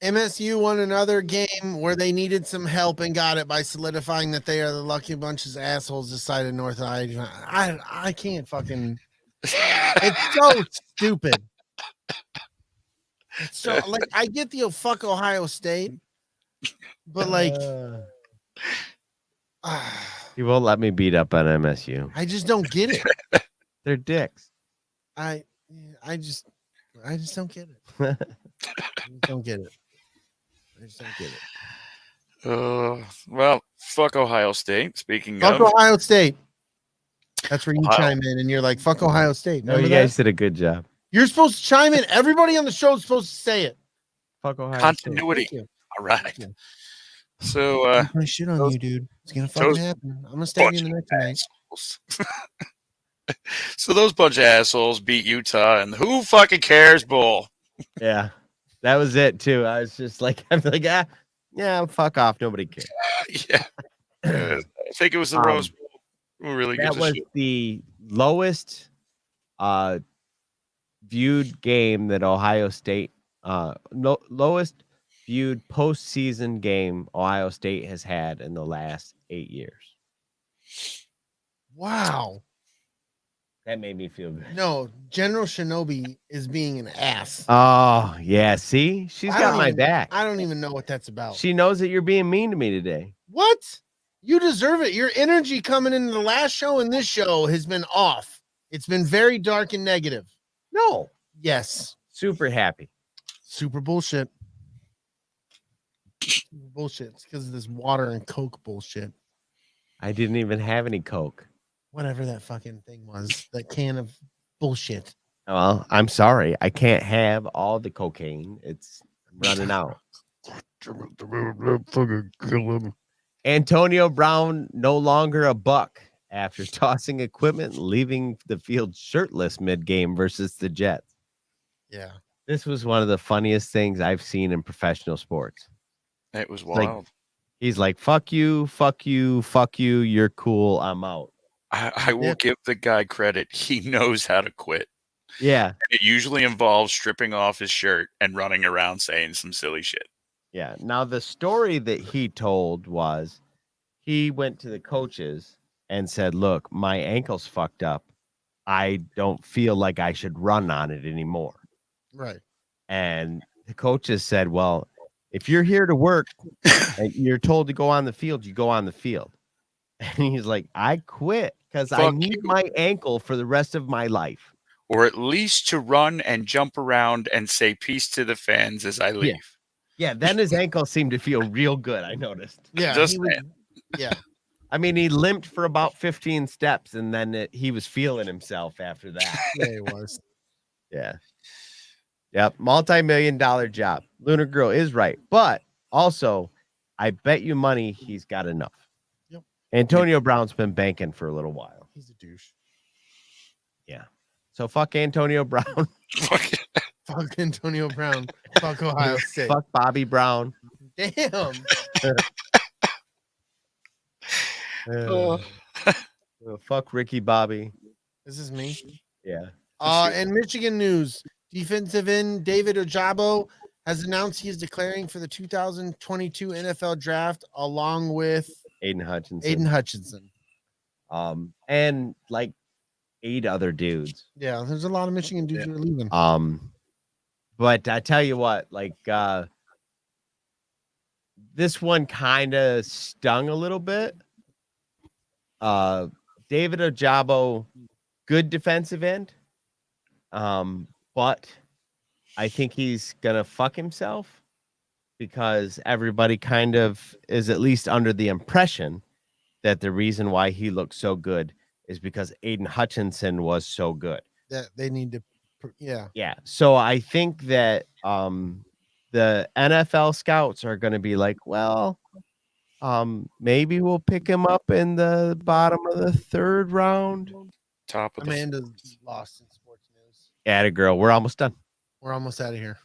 MSU won another game where they needed some help and got it by solidifying that they are the lucky bunches of assholes this side of North Iowa. I can't fucking. It's so stupid. It's so like I get the fuck Ohio State, but like He won't let me beat up on MSU. I just don't get it. They're dicks. I just don't get it. I just don't get it. I just don't get it. Well, fuck Ohio State. Speaking Fuck of, Ohio State. That's where you Ohio. chime in and you're like, fuck Ohio State. No, Remember you that? guys did a good job. You're supposed to chime in. Everybody on the show is supposed to say it. Fuck Ohio State. continuity. Thank you. All right. you. So, I'm gonna shit on you, dude. It's gonna fucking those happen. I'm gonna stab you in the neck tonight. assholes. So those bunch of assholes beat Utah, and who fucking cares, bull? Yeah, that was it too. I was just like, I'm like, yeah, fuck off. Nobody cares. Yeah. I think it was the Rose Bowl. Who really That gives a was shit? the lowest viewed game that Ohio State, lowest viewed postseason game Ohio State has had in the last 8 years. Wow. That made me feel good. No, General Shinobi is being an ass. Oh, yeah. See, she's I got don't my even- back. I don't even know what that's about. She knows that you're being mean to me today. What? You deserve it. Your energy coming into the last show and this show has been off. It's been very dark and negative. No, Yes. super happy. Super bullshit. Super bullshit. It's because of this water and Coke bullshit. I didn't even have any Coke. Whatever that fucking thing was. That can of bullshit. Well, I'm sorry. I can't have all the cocaine. It's running out. Antonio Brown no longer a buck after tossing equipment and leaving the field shirtless mid-game versus the Jets. Yeah. This was one of the funniest things I've seen in professional sports. It was Like, wild. He's like, fuck you, fuck you, fuck you. You're cool. I'm out. I will Yeah. give the guy credit. He knows how to quit. Yeah. It usually involves stripping off his shirt and running around saying some silly shit. Yeah. Now, the story that he told was he went to the coaches and said, "Look, my ankle's fucked up. I don't feel like I should run on it anymore." Right. And the coaches said, "Well, if you're here to work and you're told to go on the field, you go on the field." And he's like, "I quit because I Fuck need you. my ankle for the rest of my life." Or at least to run and jump around and say peace to the fans as I leave. Yeah, then his ankle seemed to feel real good, I noticed. Yeah. Just he was, saying. yeah. I mean, he limped for about 15 steps, and then he was feeling himself after that. Yeah, he was. Yeah. Yep. Multi-million-dollar job. Lunar Girl is right. But also, I bet you money he's got enough. Yep. Antonio Brown's been banking for a little while. He's a douche. Yeah. So fuck Antonio Brown. Fuck it. Fuck Antonio Brown. Fuck Ohio State. Fuck Bobby Brown. Damn. Fuck Ricky Bobby. This is me. Yeah. In Michigan news, defensive end David Ojabo has announced he is declaring for the 2022 NFL draft along with Aiden Hutchinson. And like 8 other dudes. Yeah, there's a lot of Michigan dudes who are leaving. But I tell you what, like this one kind of stung a little bit. David Ojabo, good defensive end. But I think he's gonna fuck himself because everybody kind of is at least under the impression that the reason why he looks so good is because Aiden Hutchinson was so good. That they need to, yeah. Yeah. So I think that the NFL scouts are going to be like, well, maybe we'll pick him up in the bottom of the 3rd round. Top of the Amanda's lost in sports news. Atta girl, we're almost done. We're almost out of here.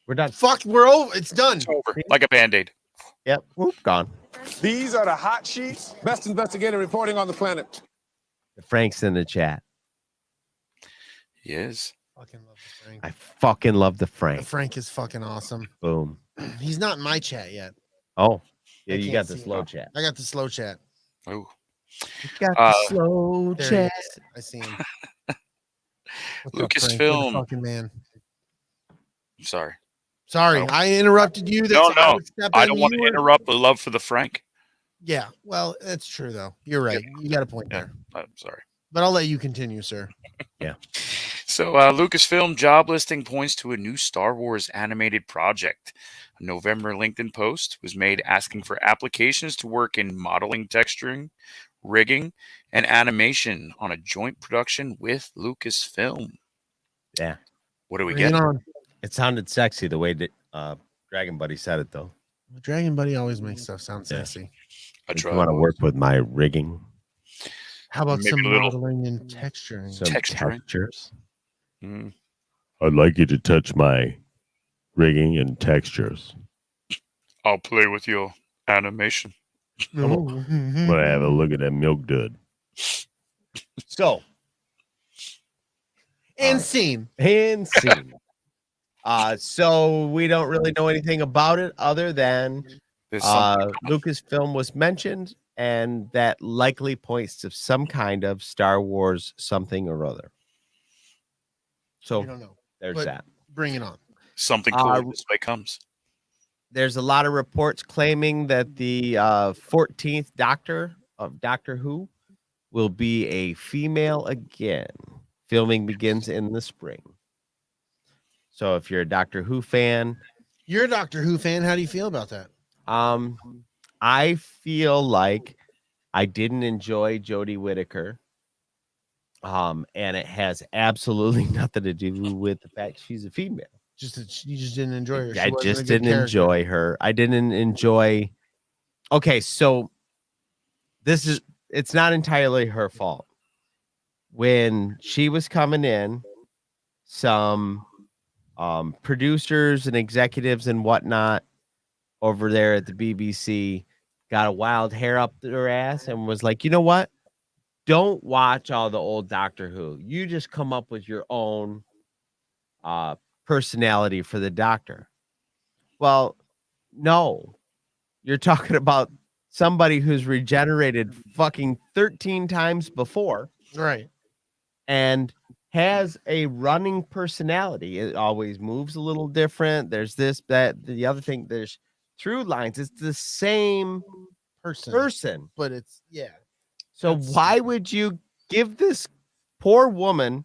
We're done. Fuck, we're over. It's done. It's over. Like a Band-Aid. Yep. Whoop, gone. These are the hot sheets. Best investigator reporting on the planet. Frank's in the chat. He is. Fucking love the Frank. I fucking love the The Frank. Frank is fucking awesome. Boom. He's not in my chat yet. Oh, yeah, I you can't got the see slow him. chat. I got the slow chat. Oh. You got the slow There he chat. is. I see him. What's up, Frank? You're the Lucasfilm. fucking man. Sorry. Sorry, I interrupted you. No, I no. was stepping- I don't want you to were- interrupt the love for the Frank. Yeah, well, that's true though. You're right. You got a point Yeah. there. I'm sorry. But I'll let you continue, sir. So Lucasfilm Job Listing points to a new Star Wars animated project. A November LinkedIn post was made asking for applications to work in modeling, texturing, rigging, and animation on a joint production with Lucasfilm. Yeah. What do we Bring it get? on. It sounded sexy the way that Dragon Buddy said it, though. Dragon Buddy always makes stuff sound Yeah. sexy. I If try. you want to work with my rigging, How about Maybe some a little- modeling and texturing? some Texturing. textures. Mm. I'd like you to touch my rigging and textures. I'll play with your animation. No. I'm gonna have a look at that milk dud. So, And scene. and scene. So we don't really know anything about it other than There's something Lucasfilm was mentioned, and that likely points to some kind of Star Wars something or other. So We don't know. there's but- that. Bring it on. something cool this way comes. There's a lot of reports claiming that the 14th Doctor of Doctor Who will be a female again. Filming begins in the spring. So if you're a Doctor Who fan, You're a Doctor Who fan. How do you feel about that? I feel like I didn't enjoy Jodie Whittaker. And it has absolutely nothing to do with the fact she's a female. Just that you just didn't enjoy her. She I wasn't just a good didn't character. enjoy her. I didn't enjoy. Okay, so it's not entirely her fault. When she was coming in, some producers and executives and whatnot over there at the BBC got a wild hair up their ass and was like, you know what? Don't watch all the old Doctor Who. You just come up with your own personality for the Doctor. Well, no. You're talking about somebody who's regenerated fucking 13 times before Right. and has a running personality. It always moves a little different. There's this, that, the other thing. There's through lines. It's the same person. But it's So That's why stupid. would you give this poor woman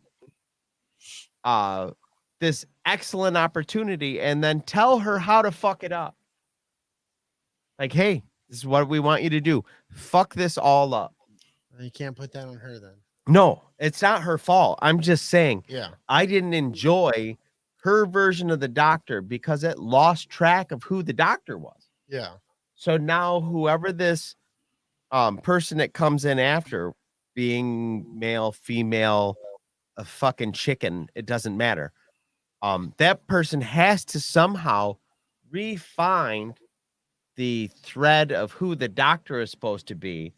this excellent opportunity and then tell her how to fuck it up? Like, hey, this is what we want you to do. Fuck this all up. You can't put that on her then. No, it's not her fault. I'm just saying Yeah. I didn't enjoy her version of the Doctor because it lost track of who the Doctor was. Yeah. So now whoever this person that comes in after, being male, female, a fucking chicken, it doesn't matter. That person has to somehow refine the thread of who the Doctor is supposed to be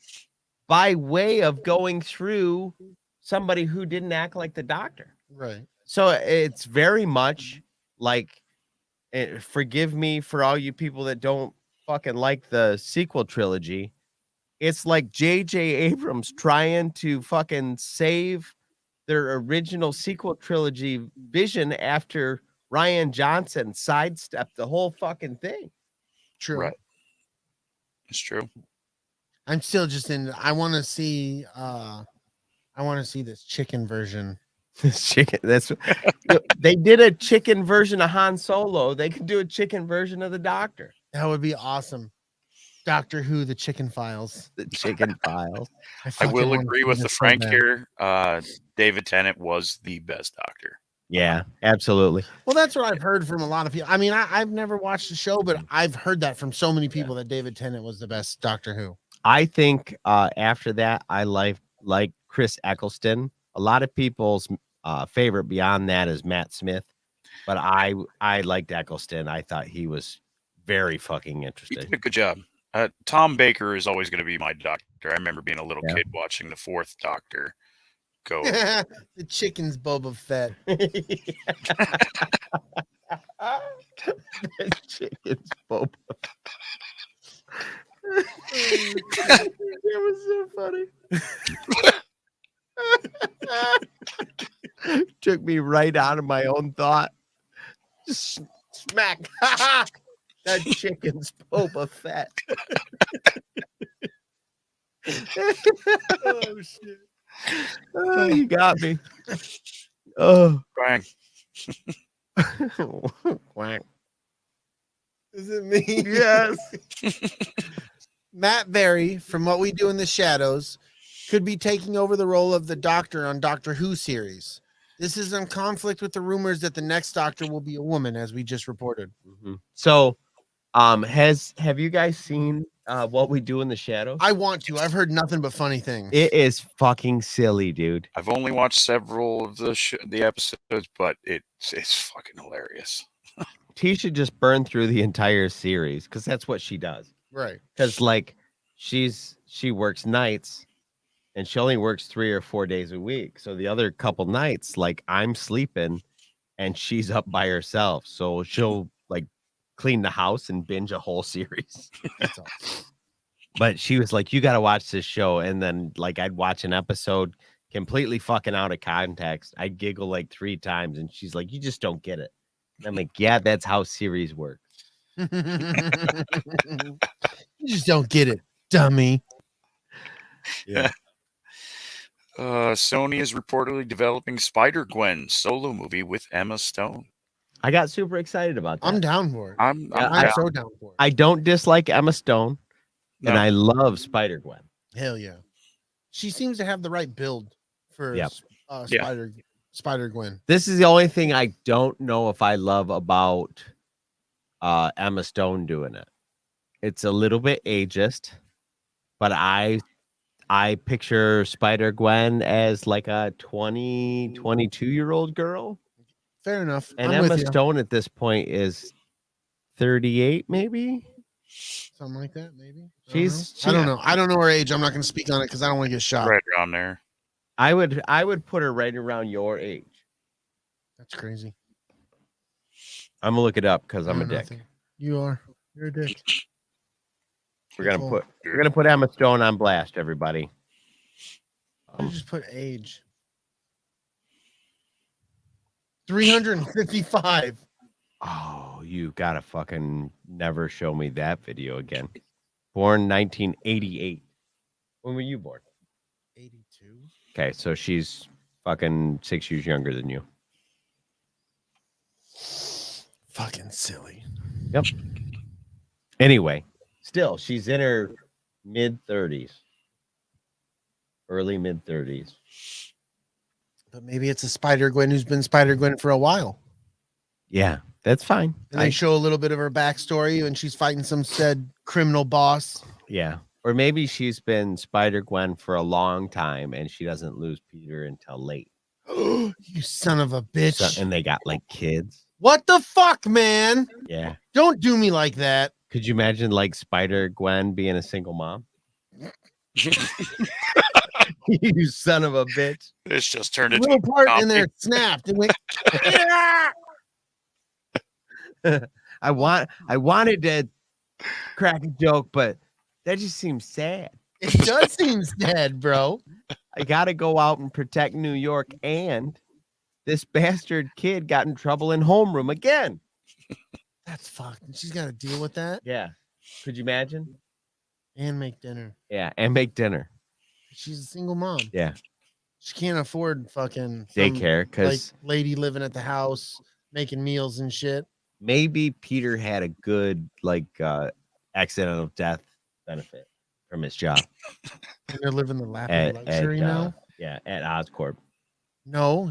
by way of going through somebody who didn't act like the Doctor. Right. So it's very much like, forgive me for all you people that don't fucking like the sequel trilogy. It's like J.J. Abrams trying to fucking save their original sequel trilogy vision after Rian Johnson sidestepped the whole fucking thing. True. Right. It's true. I'm still just in. I want to see this chicken version. This chicken. That's they did a chicken version of Han Solo. They could do a chicken version of the Doctor. That would be awesome. Doctor Who, the Chicken Files. The chicken files. I will agree with the Frank here. David Tennant was the best Doctor. Yeah, absolutely. Well, that's what I've heard from a lot of people. I mean, I've never watched the show, but I've heard that from so many people that David Tennant was the best Doctor Who. I think after that, I like Chris Eccleston. A lot of people's favorite beyond that is Matt Smith, but I liked Eccleston. I thought he was very fucking He interesting. did a good job. Tom Baker is always going to be my Doctor. I remember being a little kid watching the fourth Doctor go. The chicken's Boba Fett. The chicken's Boba. It was so funny. Took me right out of my own thought. Just smack. That chicken's Boba Fett. Oh shit! Oh, you got me. Oh, Bang. quack. Is it me? Yes. Matt Berry from What We Do in the Shadows could be taking over the role of the Doctor on Doctor Who series. This is in conflict with the rumors that the next Doctor will be a woman, as we just reported. So, have you guys seen What We Do in the Shadows? I want to. I've heard nothing but funny things. It is fucking silly, dude. I've only watched several of the episodes, but it's fucking hilarious. T should just burn through the entire series because that's what she does. Right. Because like she works nights and she only works 3 or 4 days a week. So the other couple nights, like I'm sleeping and she's up by herself. So she'll like clean the house and binge a whole series. That's all. But she was like, you got to watch this show. And then like I'd watch an episode completely fucking out of context. I'd giggle like 3 times and she's like, you just don't get it. And I'm like, yeah, that's how series work. You just don't get it, dummy. Yeah. Sony is reportedly developing Spider-Gwen solo movie with Emma Stone. I got super excited about that. I'm down for it. I'm I'm so down for it. I don't dislike Emma Stone, and No. I love Spider-Gwen. Hell yeah. She seems to have the right build for Yep. Spider-Gwen. This is the only thing I don't know if I love about Emma Stone doing it. It's a little bit ageist, but I picture Spider-Gwen as like a 22-year-old girl. Fair enough. And I'm with Emma you. Stone at this point is 38, maybe. Something like that, maybe. She's I don't know. I don't know her age. I'm not going to speak on it because I don't want to get shot. right around there. I would put her right around your age. That's crazy. I'm gonna look it up because I'm I a know dick. nothing. You are. You're a dick. We're gonna put Emma Stone on blast, everybody. I just put age. 355. Oh, you gotta fucking never show me that video again. Born 1988. When were you born? 82. Okay, so she's fucking 6 years younger than you. Fucking silly. Yep. Anyway, still, she's in her mid-30s. Early mid-30s. But maybe it's a Spider-Gwen who's been Spider-Gwen for a while. Yeah, that's fine. And they show a little bit of her backstory when she's fighting some said criminal boss. Yeah. Or maybe she's been Spider-Gwen for a long time and she doesn't lose Peter until late. You son of a bitch. So, and they got like kids. What the fuck, man? Yeah. Don't do me like that. Could you imagine like Spider-Gwen being a single mom? You son of a bitch. This just turned A into little part comedy. in there snapped. It went, I wanted to crack a joke, but that just seems sad. it does seem sad, bro. I gotta go out and protect New York, and this bastard kid got in trouble in homeroom again. That's fucked. And she's got to deal with that Yeah. Could you imagine? and make dinner. Yeah, and make dinner. She's a single mom. Yeah. She can't afford fucking some, Daycare, like because lady living at the house making meals and shit. maybe Peter had a good like accidental death benefit from his job And they're living the lap at, of luxury at, now. yeah, at Oscorp. No,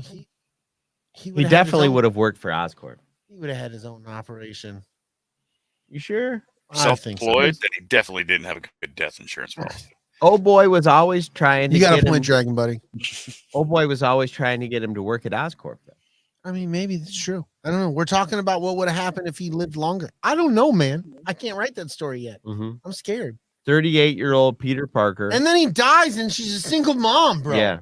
He would've had his definitely own- would have worked for Oscorp. He would have had his own operation. You sure? I think so. Self-employed, then he definitely didn't have a good death insurance policy. Oh boy was always trying to You got get a point, him. Dragon Buddy. Oh boy was always trying to get him to work at Oscorp. Though. I mean, maybe that's true. I don't know. We're talking about what would have happened if he lived longer. I don't know, man. I can't write that story yet. Mm-hmm. I'm scared. 38-year-old Peter Parker. And then he dies, and she's a single mom, bro. Yeah.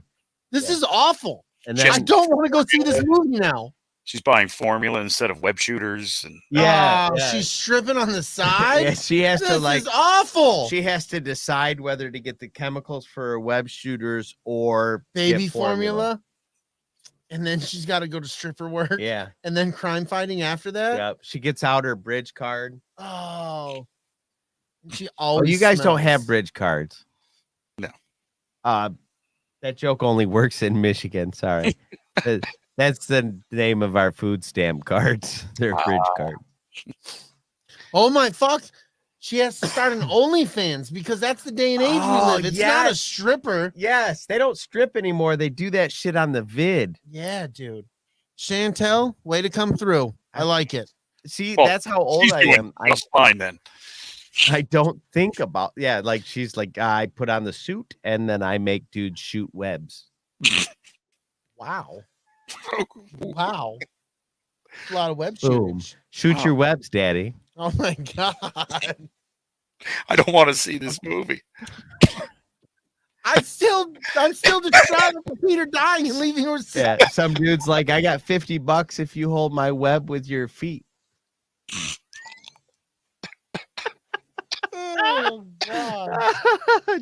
This Yeah. is awful. And I then don't want to go see this movie now. She's buying formula instead of web shooters, and yeah, Oh, yeah. she's stripping on the side. Yeah, she has This to like is awful. she has to decide whether to get the chemicals for her web shooters or Baby get formula. And then she's got to go to stripper work. Yeah. And then crime fighting after that. Yep. She gets out her bridge card. Oh. And she Oh, always you guys don't have smells. bridge cards. No. That joke only works in Michigan. Sorry. That's the name of our food stamp cards. They're bridge cards. Oh my fuck. She has to start an OnlyFans because that's the day and age we Oh, live. It's not a yes. stripper. Yes, they don't strip anymore. They do that shit on the vid. Yeah, dude. Chantel, way to come through. I like it. See, Well, that's how old she's I doing am. just fine then. I don't think about like she's like I put on the suit and then I make dudes shoot webs. Wow. Wow. A lot of web Boom. shooters. Shoot your webs, daddy. Oh my god. I don't want to see this movie. I'm still distraught with Peter dying and leaving her sick. Yeah, some dude's like, I got $50 if you hold my web with your feet. Oh god.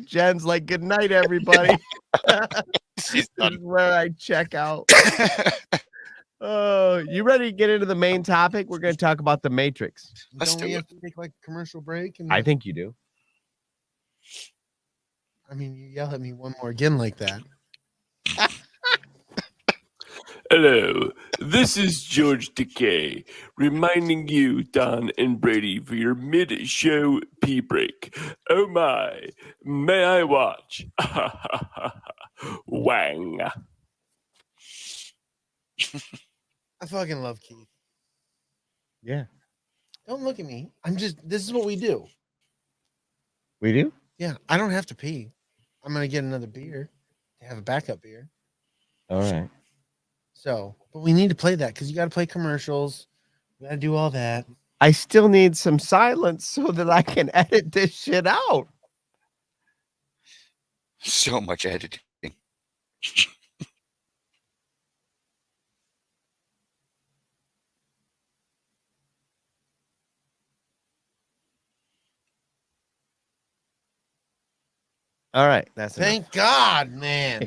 Jen's like, good night, everybody. She's This done. is where I check out. Oh, you ready to get into the main topic? We're going to talk about the Matrix. Let's Don't we do have to take like a commercial break? And I think you do. I mean, you yell at me one more again like that. Hello, this is George Decay, reminding you, Don and Brady, for your mid-show pee break. Oh my, may I watch? Wang. I fucking love Keith. Yeah. Don't look at me. This is what we do. We do? Yeah, I don't have to pee. I'm gonna get another beer to have a backup beer. All right. So, but we need to play that because you got to play commercials. We got to do all that. I still need some silence so that I can edit this shit out. So much editing. All right, that's Thank God, man.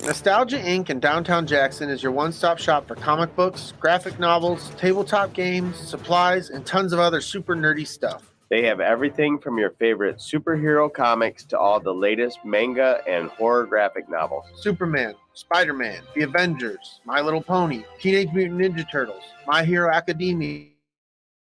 Nostalgia Inc. in downtown Jackson is your one-stop shop for comic books, graphic novels, tabletop games, supplies, and tons of other super nerdy stuff. They have everything from your favorite superhero comics to all the latest manga and horror graphic novels. Superman, Spider-Man, The Avengers, My Little Pony, Teenage Mutant Ninja Turtles, My Hero Academia,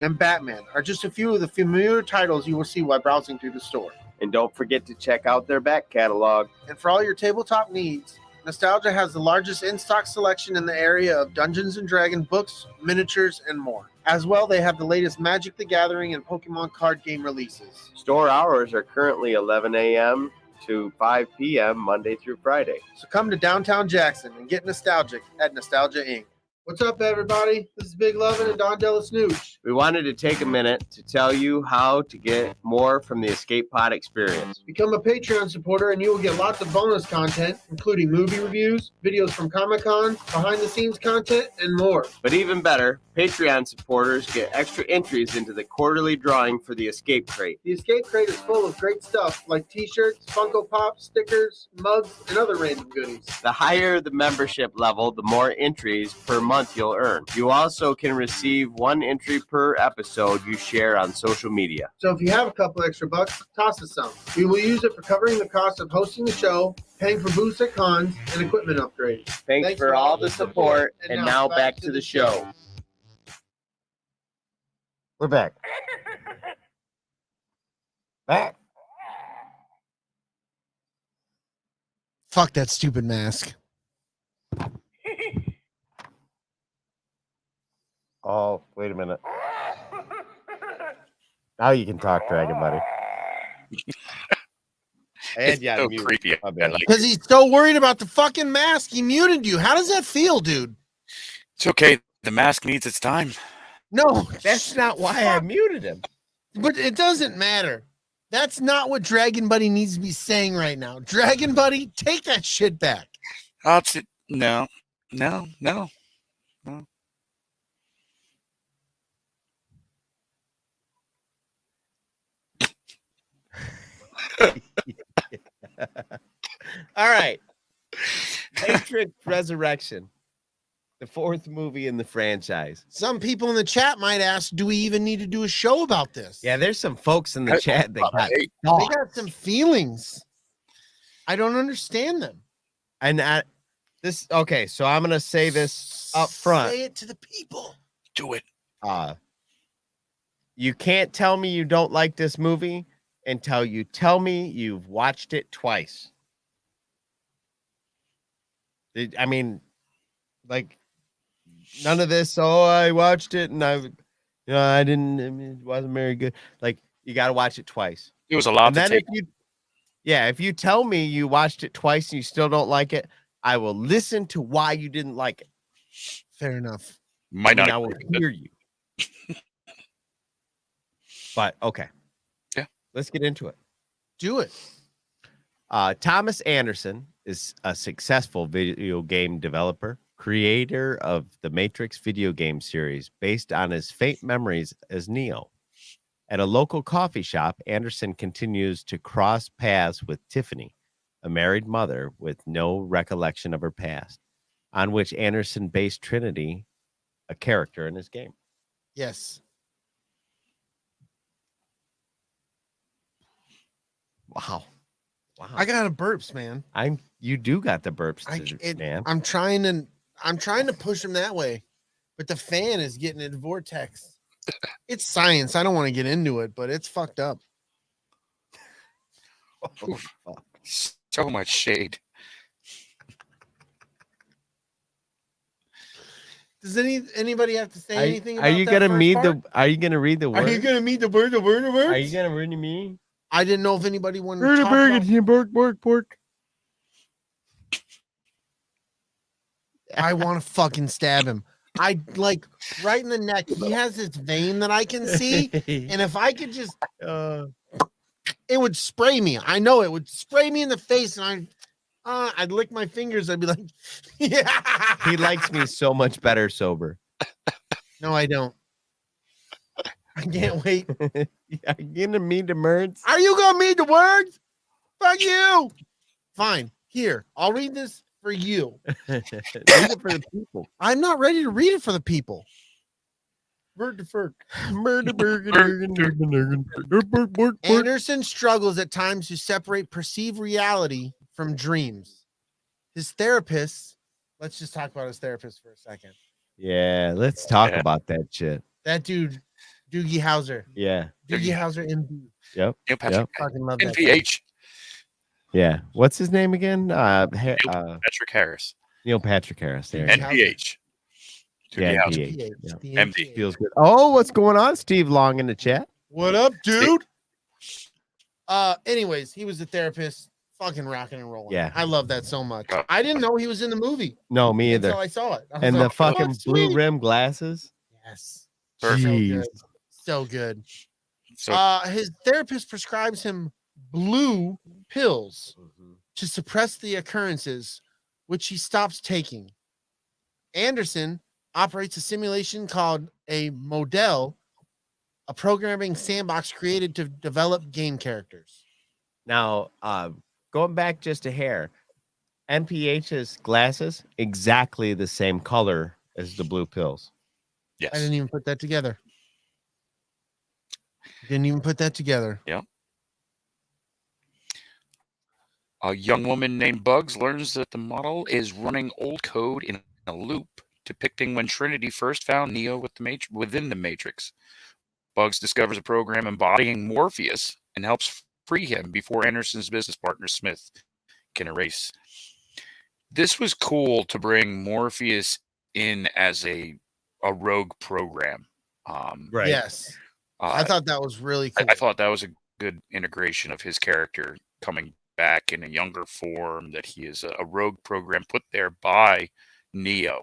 and Batman are just a few of the familiar titles you will see while browsing through the store. And don't forget to check out their back catalog. And for all your tabletop needs, Nostalgia has the largest in-stock selection in the area of Dungeons & Dragons books, miniatures, and more. As well, they have the latest Magic the Gathering and Pokemon card game releases. Store hours are currently 11 a.m. to 5 p.m. Monday through Friday. So come to downtown Jackson and get nostalgic at Nostalgia Inc. What's up, everybody? This is Big Lovin and Don DellaSnooch. We wanted to take a minute to tell you how to get more from the Escape Pod experience. Become a Patreon supporter and you will get lots of bonus content, including movie reviews, videos from Comic-Con, behind-the-scenes content, and more. But even better, Patreon supporters get extra entries into the quarterly drawing for the Escape Crate. The Escape Crate is full of great stuff like t-shirts, Funko Pops, stickers, mugs, and other random goodies. The higher the membership level, the more entries per month you'll earn. You also can receive one entry per episode you share on social media. So if you have a couple extra bucks, toss us some. We will use it for covering the cost of hosting the show, paying for booths at cons, and equipment upgrades. Thanks for all the support, and now back to the show. We're back. Back. Fuck that stupid mask. Oh, wait a minute. Now you can talk, Dragon Buddy. It's so creepy. I like Because he's so worried about the fucking mask, he muted you. How does that feel, dude? It's okay. The mask needs its time. No, That's not why I muted him. but it doesn't matter. That's not what Dragon Buddy needs to be saying right now. Dragon Buddy, take that shit back. No. All right. Matrix Resurrection, the fourth movie in the franchise. Some people in the chat might ask, do we even need to do a show about this? Yeah, there's some folks in the chat that got They got some feelings. I don't understand them. and okay, so I'm gonna say this up front. Say it to the people. Do it. You can't tell me you don't like this movie until you tell me you've watched it twice. I mean, like, none of this. Oh, I watched it and I didn't. I mean, it wasn't very good. Like, you got to watch it twice. It was a lot And to then take. if you tell me you watched it twice and you still don't like it, I will listen to why you didn't like it. Fair enough. Might not. I will hear you. But okay. Yeah. Let's get into it. Do it. Thomas Anderson is a successful video game developer, creator of the Matrix video game series based on his faint memories as Neo. At a local coffee shop, Anderson continues to cross paths with Tiffany, a married mother with no recollection of her past, on which Anderson based Trinity, a character in his game. Yes. Wow. I got a burps, man. You do got the burps, man. I'm trying to push him that way, but the fan is getting it vortex. It's science. I don't want to get into it, but it's fucked up. Oh, fuck. So much shade. Does anybody have to say anything about Are you that gonna first read part? Are you gonna read the word? Are you gonna meet the word? Are you gonna read me? I didn't know if anybody wanted to talk about. Pork. I want to fucking stab him. I like right in the neck. He has this vein that I can see, and if I could just, it would spray me. I know it would spray me in the face, and I'd lick my fingers. I'd be like, yeah. He likes me so much better sober. No, I don't. I can't wait. Are you gonna meet the words? Are you gonna meet the words? Fuck you. Fine. Here, I'll read this for you. Read it for the people. I'm not ready to read it for the people. Murder. Anderson struggles at times to separate perceived reality from dreams. His therapist, let's just talk about his therapist for a second. Yeah, let's talk about that shit. That dude, Doogie Howser. Yeah. Doogie Howser, MD. Yep. Patrick, Fucking love that. NPH. Yeah. What's his name again? Patrick Harris. Neil Patrick Harris. There. you go. NPH. Yeah, Doogie Howser. NPH. Yeah. The MD. NPH. Feels good. Oh, what's going on, Steve Long in the chat? What up, dude? Anyways, he was the therapist, fucking rocking and rolling. Yeah. I love that so much. I didn't know he was in the movie No, me until either. I saw it. I was And the like, fucking oh, blue sweet. rim glasses. Yes. Perfect. So Jeez. good. So good. So His therapist prescribes him blue pills to suppress the occurrences, which he stops taking. Anderson operates a simulation called a model, a programming sandbox created to develop game characters. Now, going back just a hair, NPH's glasses exactly the same color as the blue pills. yes. I didn't even put that together. Yeah. A young woman named Bugs learns that the model is running old code in a loop depicting when Trinity first found Neo within the Matrix. Bugs discovers a program embodying Morpheus and helps free him before Anderson's business partner Smith can erase. This was cool to bring Morpheus in as a rogue program. Yes. I thought that was really cool. I thought that was a good integration of his character coming back in a younger form, that he is a rogue program put there by Neo.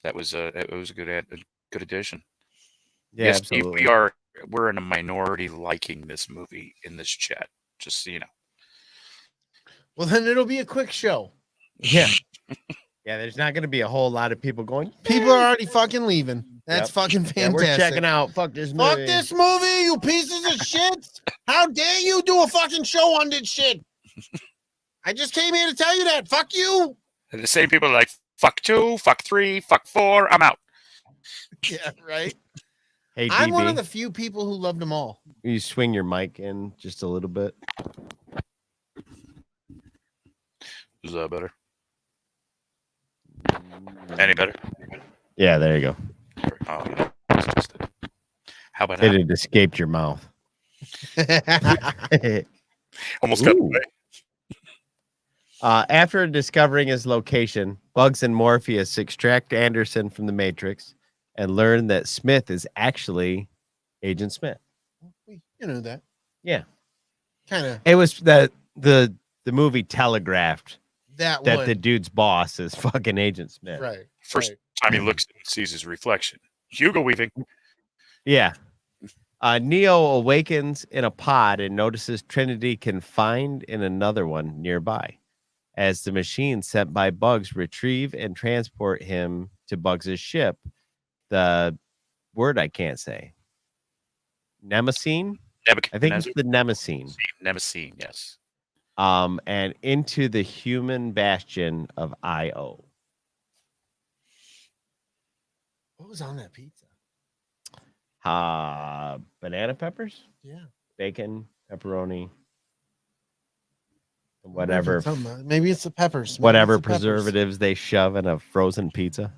That was a good addition. Yeah, yes, absolutely. Steve, we're in a minority liking this movie in this chat, just so you know. Well, then it'll be a quick show. Yeah. Yeah, there's not going to be a whole lot of people going. People are already fucking leaving. That's Yep. fucking Yeah, fantastic. we're checking out. Fuck this movie. Fuck this movie, you pieces of shit. How dare you do a fucking show on this shit? I just came here to tell you that. Fuck you. And the same people are like, fuck 2, fuck 3, fuck 4, I'm out. Yeah, right. Hey, I'm DB, one of the few people who loved them all. you swing your mic in just a little bit. Is that better? Any better? Yeah, there you go. Oh, yeah. It's just how about It that? had escaped your mouth. Almost got Ooh. away. After discovering his location, Bugs and Morpheus extract Anderson from the Matrix and learn that Smith is actually Agent Smith. You know that. Yeah. Kind of It was that the movie telegraphed that that one. the dude's boss is fucking Agent Smith. Right. First right. time he looks and sees his reflection. Hugo weaving. Yeah. Neo awakens in a pod and notices Trinity confined in another one nearby. As the machines sent by Bugs retrieve and transport him to Bugs's ship, the word I can't say. Nemesine? I think it's the Nemesine. Nemesine, yes. And into the human bastion of Io. What was on that pizza? Banana peppers, Yeah. bacon, pepperoni, whatever Maybe it's the peppers. Maybe whatever it's the peppers. preservatives they shove in a frozen pizza.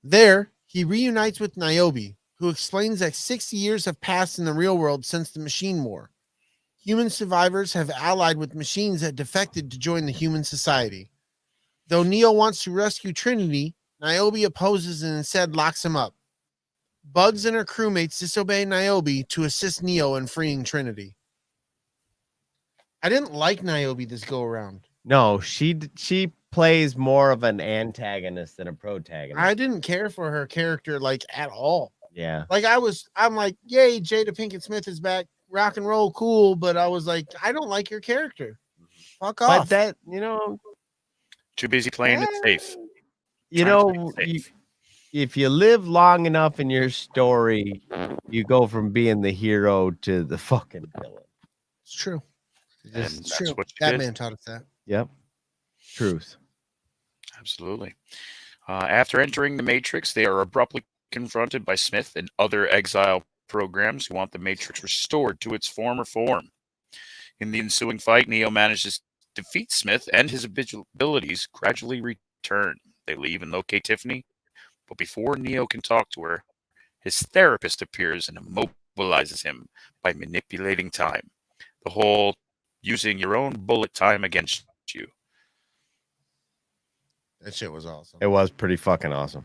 There, he reunites with Niobe, who explains that 60 years have passed in the real world since the machine war. Human survivors have allied with machines that defected to join the human society. Though Neo wants to rescue Trinity, Niobe opposes and instead locks him up. Bugs and her crewmates disobey Niobe to assist Neo in freeing Trinity. I didn't like Niobe this go around. No, she plays more of an antagonist than a protagonist. I didn't care for her character like at all. Yeah. Like I'm like, yay, Jada Pinkett Smith is back, rock and roll, cool. But I was like, I don't like your character. Fuck But off. that, Too busy playing it safe. you Trying to know, play it safe. if you live long enough in your story, you go from being the hero to the fucking villain. It's true. And Just, It's that's true. what you did. Batman taught us that. yep. Truth. Absolutely. After entering the Matrix, they are abruptly confronted by Smith and other exile programs who want the Matrix restored to its former form. In the ensuing fight, Neo manages to defeat Smith and his abilities gradually return. They leave and locate Tiffany, but before Neo can talk to her, his therapist appears and immobilizes him by manipulating time. The whole using your own bullet time against you. That shit was awesome. It was pretty fucking awesome.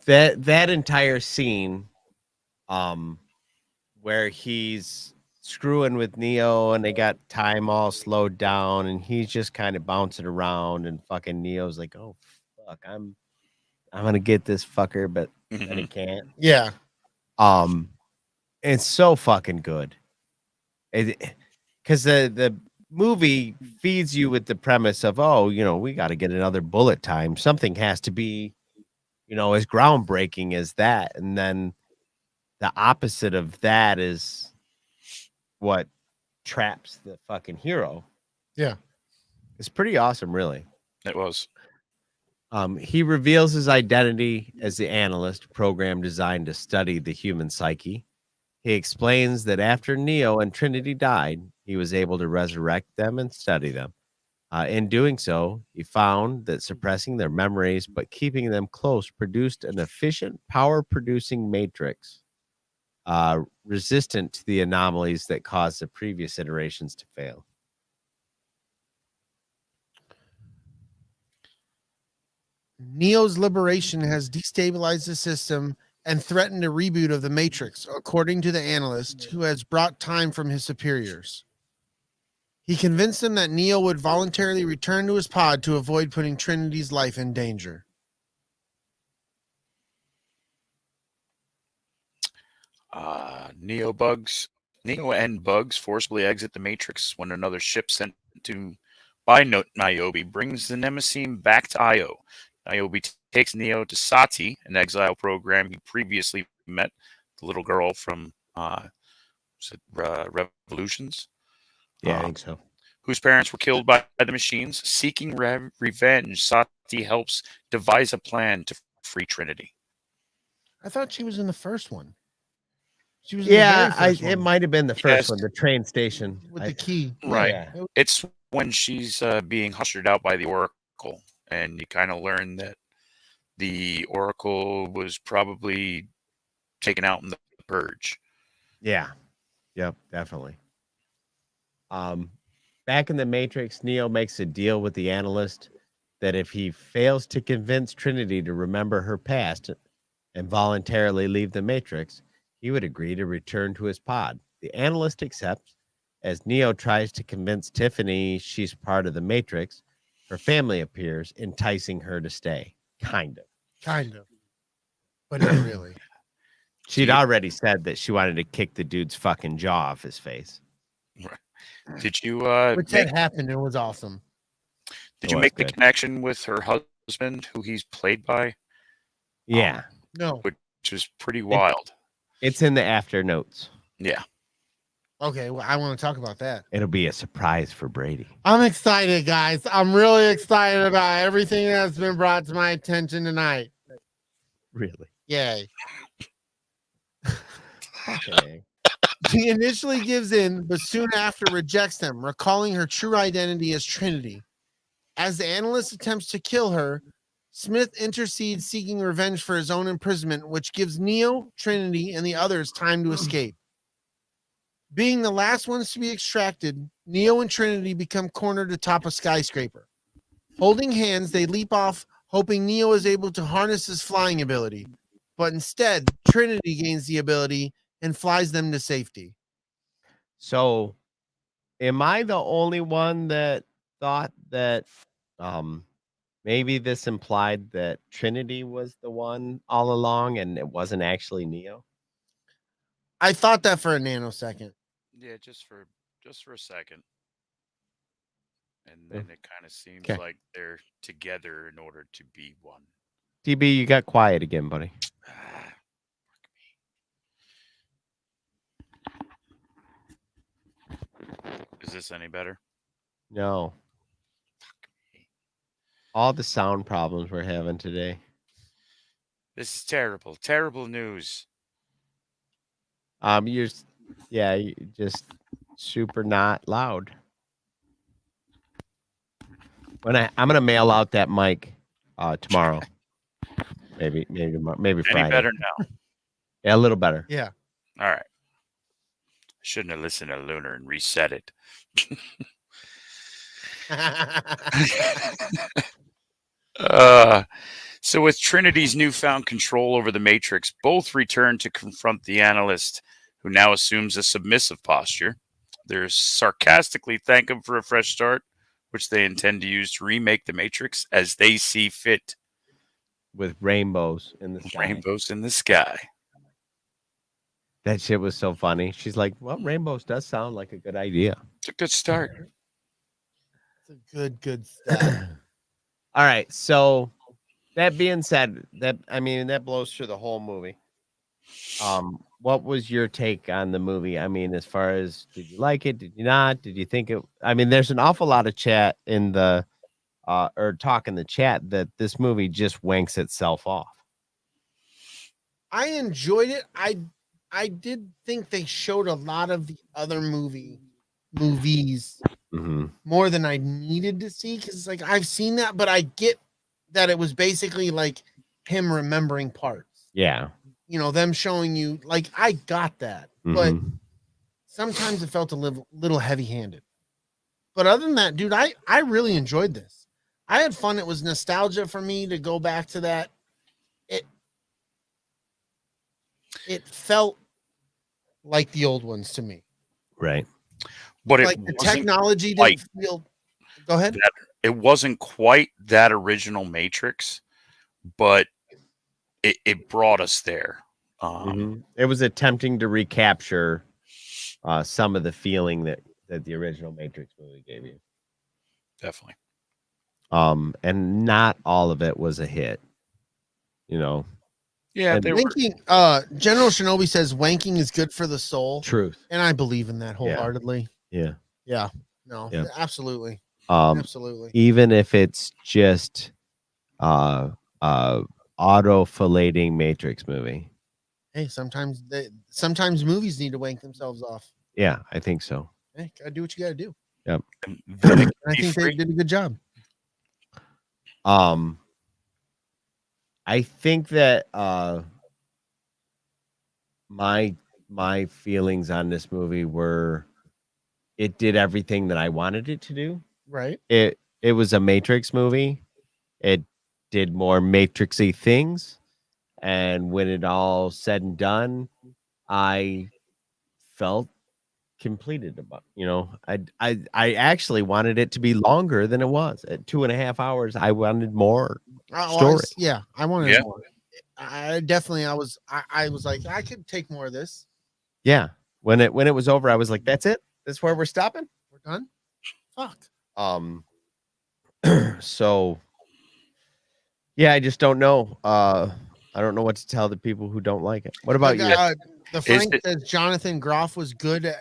That entire scene, where he's screwing with Neo and they got time all slowed down and he's just kind of bouncing around and fucking Neo's like, oh fuck, I'm gonna get this fucker, but then he can't. Yeah. It's so fucking good. Because the movie feeds you with the premise of, oh, you know, we got to get another bullet time. Something has to be, you know, as groundbreaking as that. And then the opposite of that is what traps the fucking hero. Yeah. It's pretty awesome, really. It was. He reveals his identity as the analyst, program designed to study the human psyche. He explains that after Neo and Trinity died, he was able to resurrect them and study them. In doing so, he found that suppressing their memories but keeping them close produced an efficient power-producing matrix, resistant to the anomalies that caused the previous iterations to fail. Neo's liberation has destabilized the system and threatened a reboot of the Matrix, according to the analyst, who has brought time from his superiors. He convinced them that Neo would voluntarily return to his pod to avoid putting Trinity's life in danger. Neo and Bugs forcibly exit the Matrix when another ship sent by Niobe brings the Nemesis back to Io. Niobe takes Neo to Sati, an exile program he previously met, the little girl from Revolutions? Yeah, I think so. Whose parents were killed by the machines. Seeking revenge, Sati helps devise a plan to free Trinity. I thought she was in the first one. She was in the very first it one might have been the first Yes. one, the train station. with the key. Right. Yeah. It's when she's being ushered out by the Oracle, and you kind of learn that the Oracle was probably taken out in the Purge. Yeah. Yep, definitely. Back in the Matrix, Neo makes a deal with the analyst that if he fails to convince Trinity to remember her past and voluntarily leave the Matrix, he would agree to return to his pod. The analyst accepts as Neo tries to convince Tiffany she's part of the Matrix. Her family appears, enticing her to stay. Kind of. But not really. She'd already said that she wanted to kick the dude's fucking jaw off his face. Did you Which had happened. It was awesome. Did you make the connection with her husband, who he's played by? Yeah. No. Which is pretty wild. It's in the after notes. Yeah. Okay, well, I want to talk about that. It'll be a surprise for Brady. I'm excited, guys. I'm really excited about everything that's been brought to my attention tonight. Really? Yay. Okay. She initially gives in, but soon after rejects them, recalling her true identity as Trinity. As the analyst attempts to kill her, Smith intercedes, seeking revenge for his own imprisonment, which gives Neo, Trinity, and the others time to escape. Being the last ones to be extracted, Neo and Trinity become cornered atop a skyscraper. Holding hands, they leap off, hoping Neo is able to harness his flying ability. But instead, Trinity gains the ability and flies them to safety. So, am I the only one that thought that maybe this implied that Trinity was the one all along and it wasn't actually Neo? I thought that for a nanosecond. Yeah, just for a second. and then it kind of seems Okay. like they're together in order to be one. DB, you got quiet again, buddy. Ah, is this any better? No. All the sound problems we're having today. This is terrible. Terrible news. You're just super not loud. I'm gonna mail out that mic tomorrow. maybe tomorrow, maybe Friday. Any better now? Yeah, a little better. Yeah. All right. I shouldn't have listened to Lunar and reset it. So with Trinity's newfound control over the Matrix, both return to confront the analyst, who now assumes a submissive posture. They sarcastically thank him for a fresh start, which they intend to use to remake the Matrix as they see fit. With rainbows in the sky. Rainbows in the sky. That shit was so funny. She's like, well, rainbows does sound like a good idea. It's a good start. It's a good stuff. All right. So that being said, that blows through the whole movie. What was your take on the movie? I mean, as far as, did you like it? Did you not? Did you think it? I mean, there's an awful lot of chat in the, or talk in the chat that this movie just wanks itself off. I enjoyed it. I did think they showed a lot of the other movies more than I needed to see, because it's like I've seen that, but I get that it was basically like him remembering parts. Yeah. You know, them showing you, like, I got that, but sometimes it felt a little heavy-handed. But other than that, dude, I really enjoyed this. I had fun. It was nostalgia for me to go back to that. It felt like the old ones to me. Right. But like the technology didn't feel. Go ahead. It wasn't quite that original Matrix, but it brought us there. It was attempting to recapture some of the feeling that the original Matrix movie gave you. Definitely. And not all of it was a hit. You know. Yeah, wanking, General Shinobi says wanking is good for the soul. Truth. And I believe in that wholeheartedly. Yeah. Yeah. No, absolutely. Absolutely. Even if it's just auto-fillating Matrix movie. Hey, sometimes movies need to wank themselves off. Yeah, I think so. Hey, gotta do what you gotta do. Yep. I think they did a good job. I think that my feelings on this movie were, it did everything that I wanted it to do. Right. It was a Matrix movie. It did more Matrixy things, and when it all said and done, I felt completed. About, you know, I actually wanted it to be longer than it was. At 2.5 hours, I wanted more story. I wanted more. I was like, I could take more of this. Yeah. When it was over, I was like, that's it. That's where we're stopping. We're done. Fuck. So yeah, I just don't know. I don't know what to tell the people who don't like it. What about you? The Frank says Jonathan Groff was good.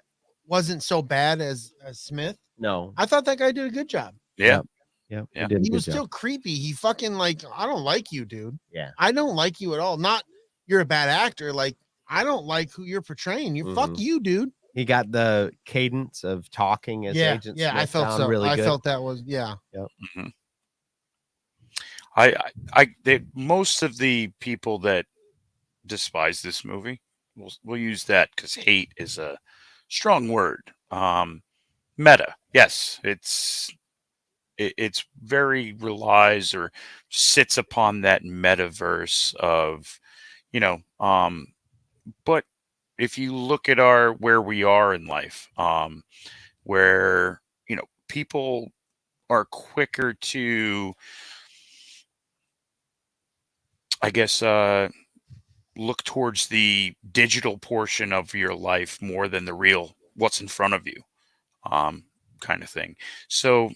Wasn't so bad as Smith. No, I thought that guy did a good job. Yeah. He was still creepy. He fucking like, I don't like you, dude. Yeah. I don't like you at all. Not you're a bad actor. Like, I don't like who you're portraying. You fuck you, dude. He got the cadence of talking as Agent Smith. I felt so. Really good. I felt that was Yep. Most of the people that despise this movie, we'll use that because hate is a strong word. Meta, yes, it's very relies or sits upon that metaverse of, you know, but if you look at where we are in life, where, you know, people are quicker to, I guess, look towards the digital portion of your life more than the real, what's in front of you, kind of thing. So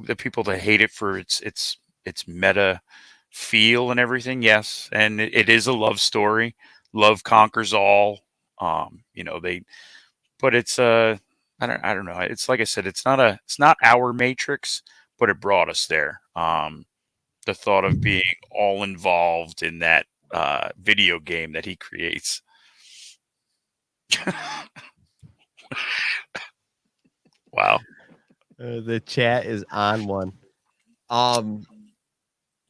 the people that hate it for its meta feel and everything. Yes, and it is a love story. Love conquers all. But it's I don't know. It's like I said, it's not our Matrix, but it brought us there. The thought of being all involved in that video game that he creates. Wow. The chat is on one.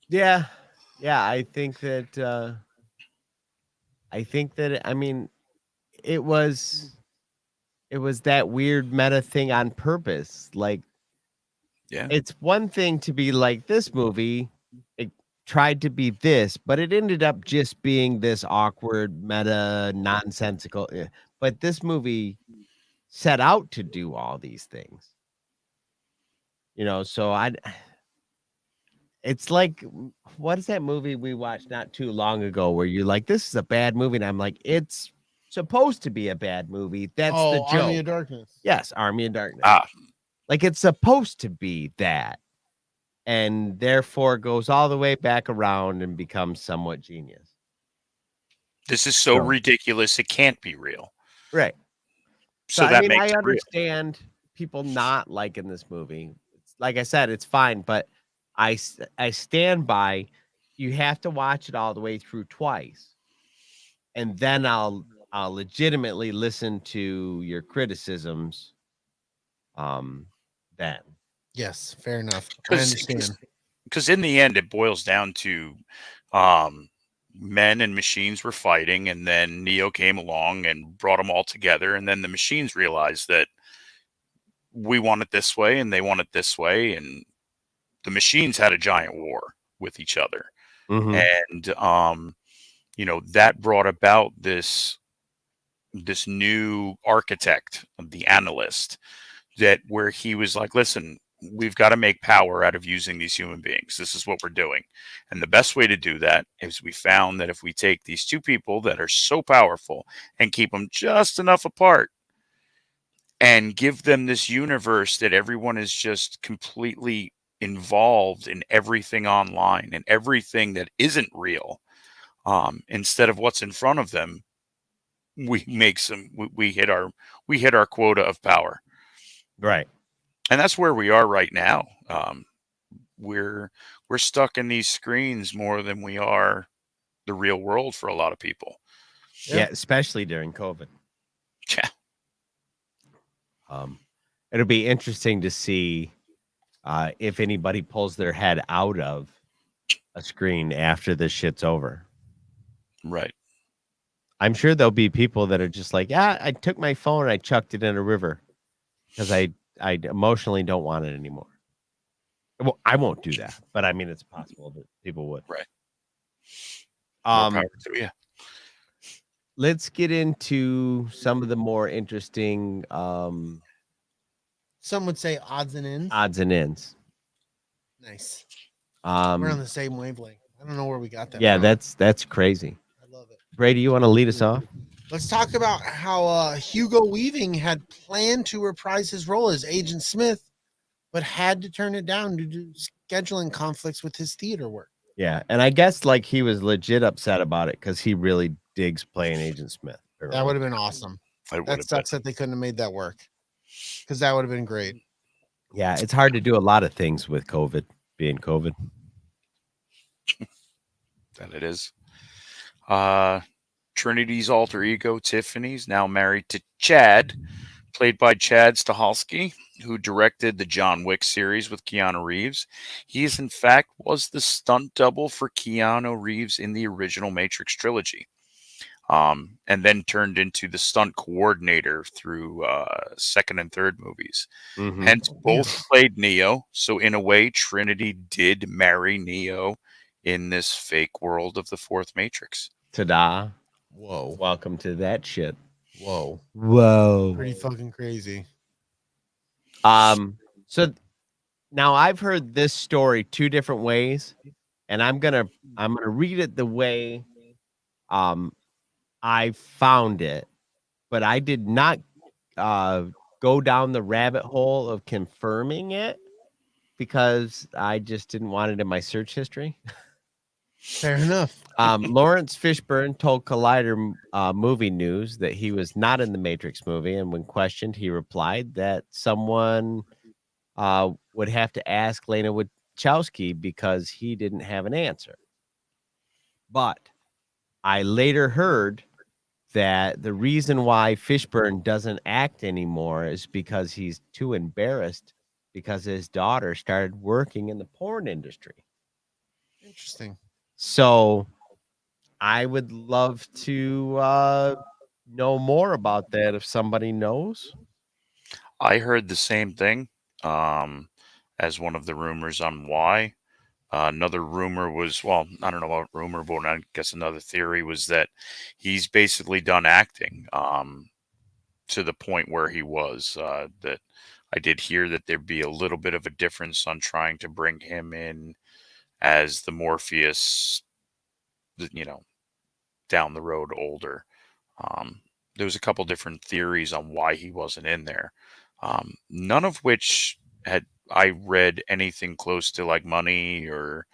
Yeah. I think that I mean it was that weird meta thing on purpose. Like, Yeah. it's one thing to be like, this movie, it tried to be this, but it ended up just being this awkward, meta, nonsensical. But this movie set out to do all these things. So it's like, what is that movie we watched not too long ago where you're like, this is a bad movie? And I'm like, it's supposed to be a bad movie. That's the joke. Army of Darkness. Yes, Army of Darkness. Ah, Like, it's supposed to be that. And therefore goes all the way back around and becomes somewhat genius. this is so ridiculous it can't be real. Right. So I that mean, makes I it real. understand people not liking this movie. Like I said, it's fine, but I stand by, you have to watch it all the way through twice. And then I'll legitimately listen to your criticisms. Then. Yes, fair enough. I understand. Because in the end, it boils down to men and machines were fighting, and then Neo came along and brought them all together, and then the machines realized that we want it this way, and they want it this way, and the machines had a giant war with each other. Mm-hmm. And that brought about this new architect, the analyst, that where he was like, listen, we've got to make power out of using these human beings. This is what we're doing. And the best way to do that is we found that if we take these two people that are so powerful and keep them just enough apart and give them this universe that everyone is just completely involved in everything online and everything that isn't real, instead of what's in front of them, we hit our quota of power. Right. And that's where we are right now. We're stuck in these screens more than we are the real world for a lot of people. Yeah, especially during COVID. Yeah. It'll be interesting to see if anybody pulls their head out of a screen after this shit's over. Right. I'm sure there'll be people that are just like, I took my phone and I chucked it in a river because I emotionally don't want it anymore. Well, I won't do that, but I mean, it's possible that people would. Right. More power to you. Let's get into some of the more interesting Some would say odds and ends. odds and ends. Nice. We're on Um, the same wavelength. I don't know where we got that yeah, from. that's crazy. I love it. Brady, you want to lead us off? Let's talk about how Hugo Weaving had planned to reprise his role as Agent Smith, but had to turn it down due to scheduling conflicts with his theater work. Yeah, and I guess like he was legit upset about it because he really digs playing Agent Smith. That would have been awesome. That sucks that they couldn't have made that work, because that would have been great. Yeah, it's hard to do a lot of things with COVID being COVID. That it is. Trinity's alter ego, Tiffany's now married to Chad, played by Chad Stahelski, who directed the John Wick series with Keanu Reeves. He is, in fact, was the stunt double for Keanu Reeves in the original Matrix trilogy, and then turned into the stunt coordinator through second and third movies. Mm-hmm. Hence, both played Neo. So, in a way, Trinity did marry Neo in this fake world of the fourth Matrix. Ta-da. Whoa. Welcome to that shit. Whoa. Whoa. Pretty fucking crazy. So now I've heard this story two different ways, and I'm gonna read it the way I found it, but I did not go down the rabbit hole of confirming it. because I just didn't want it in my search history. Fair enough. Lawrence Fishburne told Collider Movie News that he was not in the Matrix movie, and when questioned, he replied that someone would have to ask Lena Wachowski because he didn't have an answer. But I later heard that the reason why Fishburne doesn't act anymore is because he's too embarrassed because his daughter started working in the porn industry. Interesting. So I would love to know more about that if somebody knows. I heard the same thing as one of the rumors on why. Another rumor was, well, I don't know what rumor, but I guess another theory was that he's basically done acting to the point where he was. That I did hear that there'd be a little bit of a difference on trying to bring him in as the Morpheus, down the road older. There was a couple different theories on why he wasn't in there. None of which had I read anything close to like money or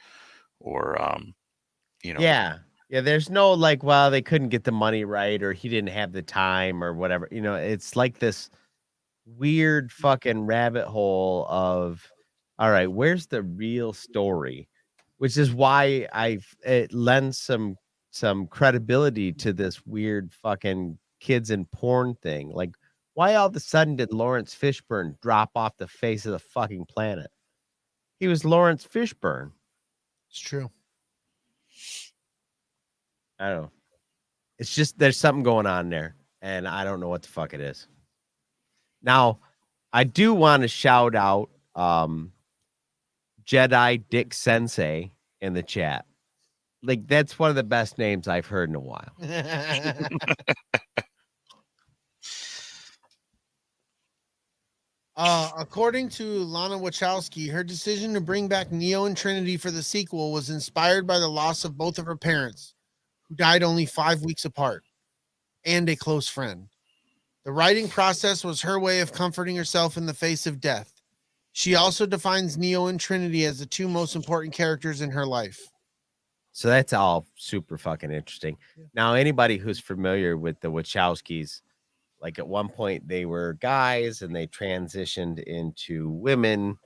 Yeah. There's no like, well, they couldn't get the money right or he didn't have the time or whatever. It's like this weird fucking rabbit hole of, all right, where's the real story? Which is why it lends some credibility to this weird fucking kids in porn thing. Like, why all of a sudden did Lawrence Fishburne drop off the face of the fucking planet? He was Lawrence Fishburne. It's true. I don't know. It's just there's something going on there, and I don't know what the fuck it is. Now, I do want to shout out Jedi Dick Sensei in the chat. Like, that's one of the best names I've heard in a while. According to Lana Wachowski, her decision to bring back Neo and Trinity for the sequel was inspired by the loss of both of her parents, who died only 5 weeks apart, and a close friend. The writing process was her way of comforting herself in the face of death. She also defines Neo and Trinity as the two most important characters in her life. So that's all super fucking interesting. Now, anybody who's familiar with the Wachowskis, like at one point they were guys and they transitioned into women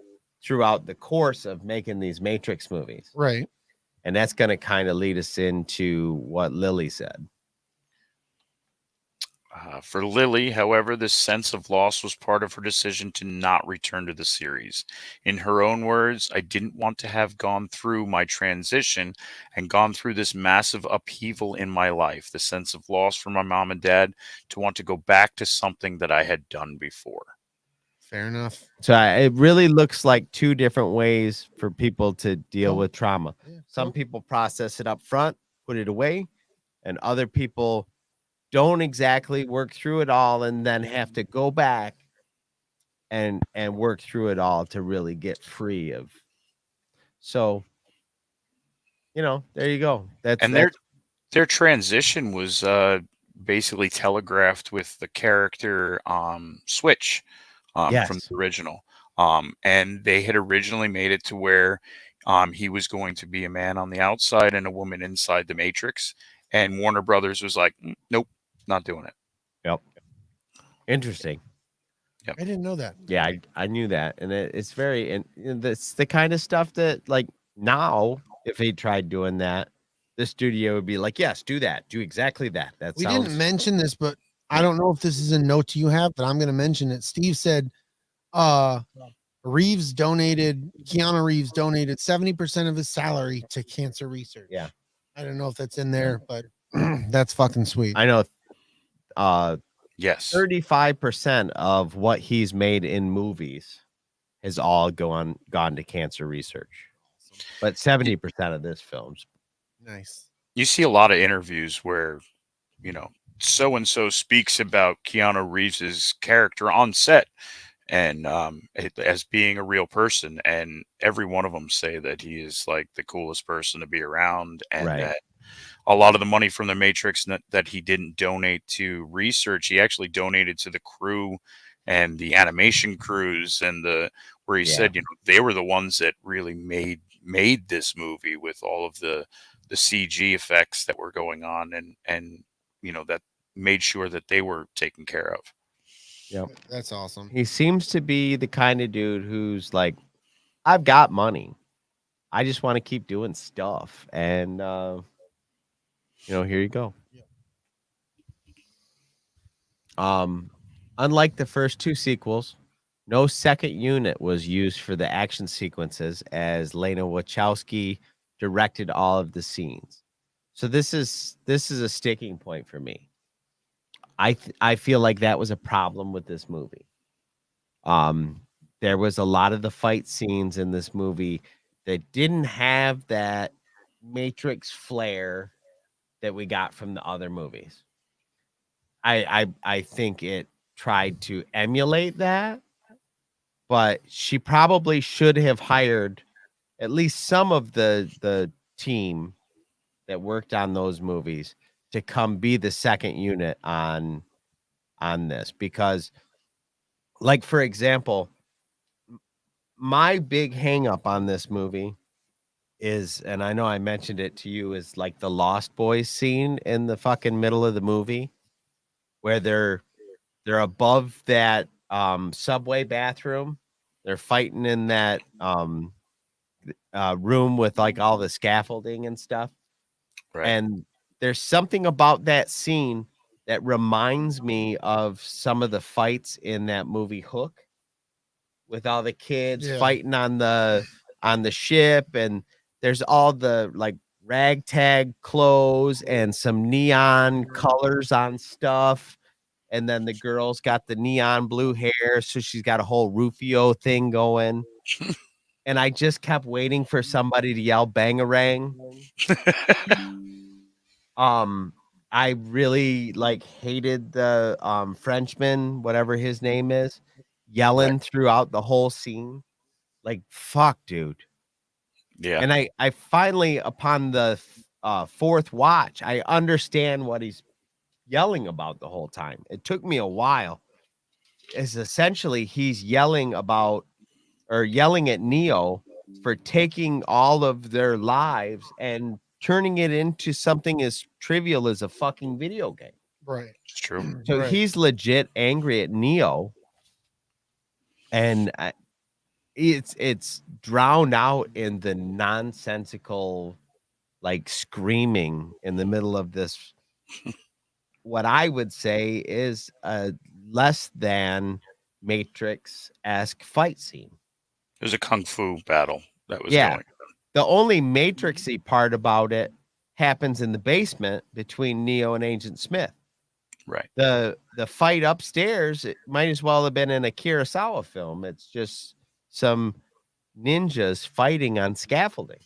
throughout the course of making these Matrix movies. Right. And that's going to kind of lead us into what Lily said. For Lily, however, this sense of loss was part of her decision to not return to the series. In her own words, I didn't want to have gone through my transition and gone through this massive upheaval in my life, the sense of loss for my mom and dad, to want to go back to something that I had done before. Fair enough. So it really looks like two different ways for people to deal with trauma. Yeah. Some people process it up front, put it away, and other people don't exactly work through it all and then have to go back and work through it all to really get free of. So, there you go. Their transition was basically telegraphed with the character Switch from the original. And they had originally made it to where he was going to be a man on the outside and a woman inside the Matrix. And Warner Brothers was like, nope, not doing it. Yep. Interesting. Yep. I didn't know that. Yeah, I knew that. And it's very, and that's the kind of stuff that, like, now, if he tried doing that, the studio would be like, yes, do that. Do exactly that. We didn't mention this, but I don't know if this is a note you have, but I'm going to mention it. Steve said, Keanu Reeves donated 70% of his salary to cancer research. Yeah. I don't know if that's in there, but that's fucking sweet. I know. Yes. 35% of what he's made in movies has all gone to cancer research. But 70% of this film's nice. You see a lot of interviews where, so-and-so speaks about Keanu Reeves's character on set and as being a real person. And every one of them say that he is like the coolest person to be around. And that a lot of the money from the Matrix that he didn't donate to research, he actually donated to the crew and the animation crews and where he said, they were the ones that really made this movie with all of the CG effects that were going on, and that made sure that they were taken care of. Yeah, That's awesome. he seems to be the kind of dude who's like, I've got money, I just want to keep doing stuff, and here you go. Unlike the first two sequels, no second unit was used for the action sequences, as Lena Wachowski directed all of the scenes. So this is a sticking point for me. I feel like that was a problem with this movie. There was a lot of the fight scenes in this movie that didn't have that Matrix flair that we got from the other movies. I think it tried to emulate that, but she probably should have hired at least some of the team that worked on those movies to come be the second unit on this, because, like, for example, my big hang up on this movie is, and I know I mentioned it to you, is like the Lost Boys scene in the fucking middle of the movie where they're above that subway bathroom. They're fighting in that room with like all the scaffolding and stuff. Right. And there's something about that scene that reminds me of some of the fights in that movie Hook, with all the kids fighting on the ship, and there's all the like ragtag clothes and some neon colors on stuff. And then the girl's got the neon blue hair, so she's got a whole Rufio thing going. And I just kept waiting for somebody to yell bangarang. I really like hated the Frenchman, whatever his name is, yelling throughout the whole scene. Like, fuck, dude. Yeah. And I finally, upon the fourth watch, I understand what he's yelling about the whole time. It took me a while. Is essentially he's yelling at Neo for taking all of their lives and turning it into something as trivial as a fucking video game. Right. It's true. So he's legit angry at Neo, and it's drowned out in the nonsensical, like, screaming in the middle of this. What I would say is a less than Matrix-esque fight scene. It was a kung fu battle that was going on. The only Matrixy part about it happens in the basement between Neo and Agent Smith. Right. The fight upstairs, it might as well have been in a Kurosawa film. It's just some ninjas fighting on scaffolding.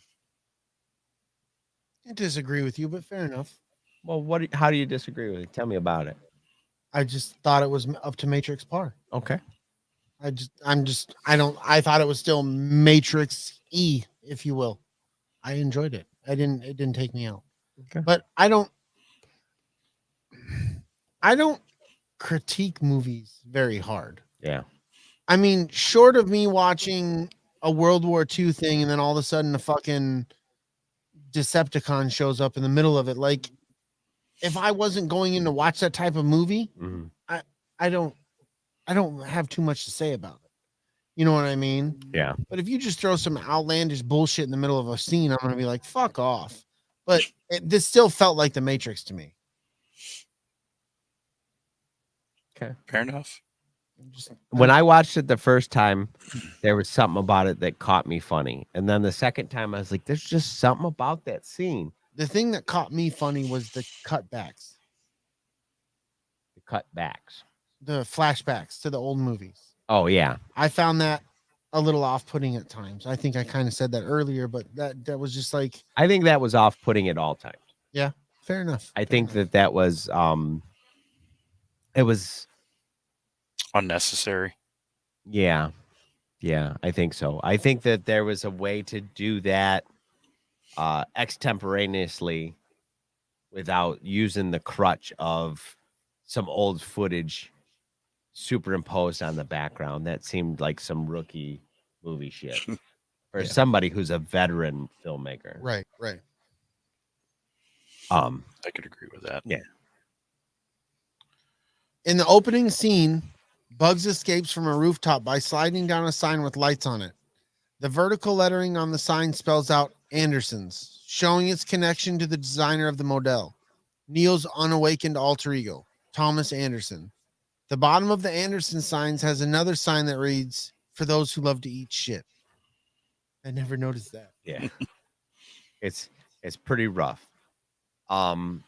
I disagree with you, but fair enough. Well, how do you disagree with it? Tell me about it. I just thought it was up to Matrix par. Okay. I thought it was still Matrix E, if you will. I enjoyed it. It didn't take me out. Okay. But I don't critique movies very hard. Yeah. I mean, short of me watching a World War II thing and then all of a sudden a fucking Decepticon shows up in the middle of it, like, if I wasn't going in to watch that type of movie, I don't have too much to say about it. You know what I mean? Yeah. But if you just throw some outlandish bullshit in the middle of a scene, I'm going to be like, fuck off. But this still felt like The Matrix to me. Okay. Fair enough. When I watched it the first time, there was something about it that caught me funny. And then the second time, I was like, there's just something about that scene. The thing that caught me funny was the cutbacks. The flashbacks to the old movies. Oh, yeah. I found that a little off-putting at times. I think I kind of said that earlier, but that was just like... I think that was off-putting at all times. Yeah, fair enough. I think that was... it was... unnecessary. Yeah, I think so. I think that there was a way to do that extemporaneously without using the crutch of some old footage superimposed on the background. That seemed like some rookie movie shit for somebody who's a veteran filmmaker. Right. I could agree with that. Yeah. In the opening scene, Bugs escapes from a rooftop by sliding down a sign with lights on it. The vertical lettering on the sign spells out Anderson's, showing its connection to the designer of the model, Neo's unawakened alter ego, Thomas Anderson. The bottom of the Anderson signs has another sign that reads, "For those who love to eat shit." I never noticed that. Yeah. it's pretty rough. And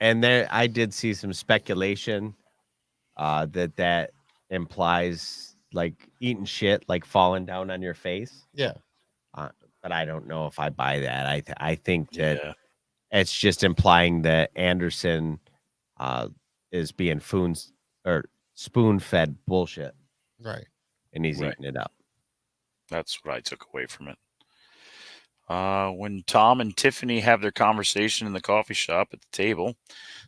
there I did see some speculation that implies like eating shit, like falling down on your face. Yeah. But I don't know if I buy that. I think that it's just implying that Anderson is being spoon-fed bullshit. Right. And he's eating it up. That's what I took away from it. When Tom and Tiffany have their conversation in the coffee shop at the table,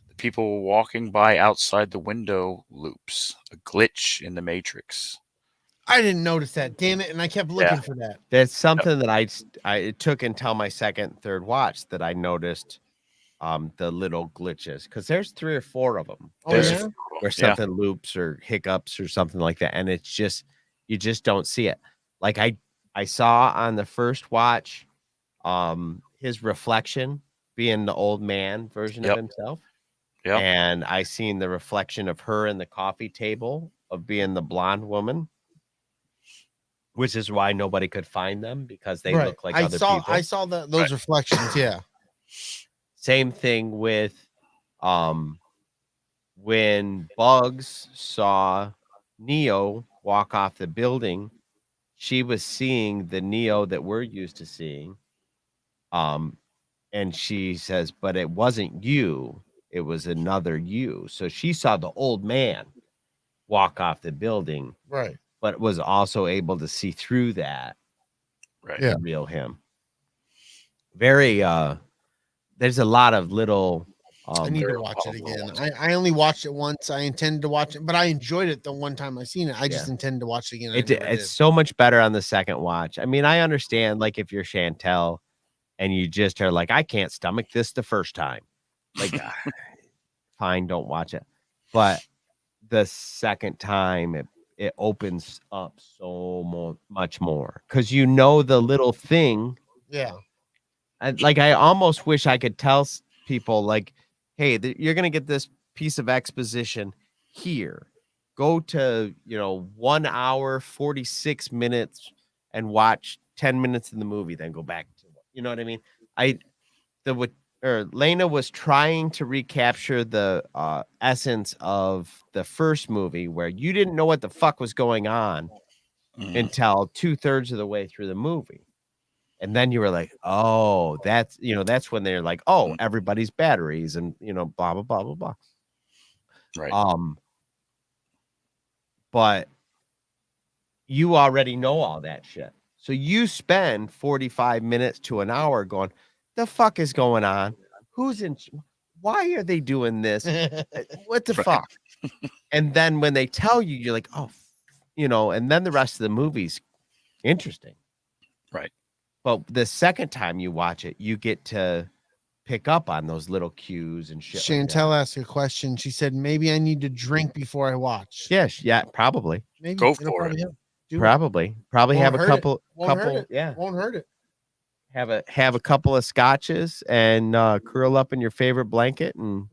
the people walking by outside the window loops, a glitch in the Matrix. I didn't notice that, damn it, and I kept looking for that. That's something that it took until my second, third watch that I noticed the little glitches, because there's 3 or 4 of them. Oh, yeah? Where something loops or hiccups or something like that, and it's just you just don't see it. Like I saw on the first watch his reflection being the old man version of himself. Yeah. And I seen the reflection of her in the coffee table of being the blonde woman, which is why nobody could find them, because they look like other people. I saw those reflections, yeah. Same thing with when Bugs saw Neo walk off the building, she was seeing the Neo that we're used to seeing. And she says, but it wasn't you, it was another you. So she saw the old man walk off the building, right? But was also able to see through that, right? The real him. Very there's a lot of little I need to watch it again. I only watched it once. I intended to watch it, but I enjoyed it the one time I seen it. I just intended to watch it again. It's so much better on the second watch. I mean, I understand, like, if you're Chantel and you just are like, I can't stomach this the first time, like, fine, don't watch it. But the second time, it opens up so much more, because you know the little thing. Yeah. I almost wish I could tell people, like, hey, you're going to get this piece of exposition here. Go to, 1 hour, 46 minutes and watch 10 minutes in the movie, then go back to, you know what I mean? Lena was trying to recapture the essence of the first movie, where you didn't know what the fuck was going on until 2/3 of the way through the movie. And then you were like, oh, that's when they're like, oh, everybody's batteries and, blah, blah, blah, blah, blah. Right. But you already know all that shit. So you spend 45 minutes to an hour going, the fuck is going on? Why are they doing this? What the fuck? And then when they tell you, you're like, oh, and then the rest of the movie's interesting. Right. But the second time you watch it, you get to pick up on those little cues and shit. Chantel asked a question. She said, maybe I need to drink before I watch. Yes, yeah, probably. Maybe go for it. Probably have a couple. Won't hurt it. Have a couple of scotches and curl up in your favorite blanket and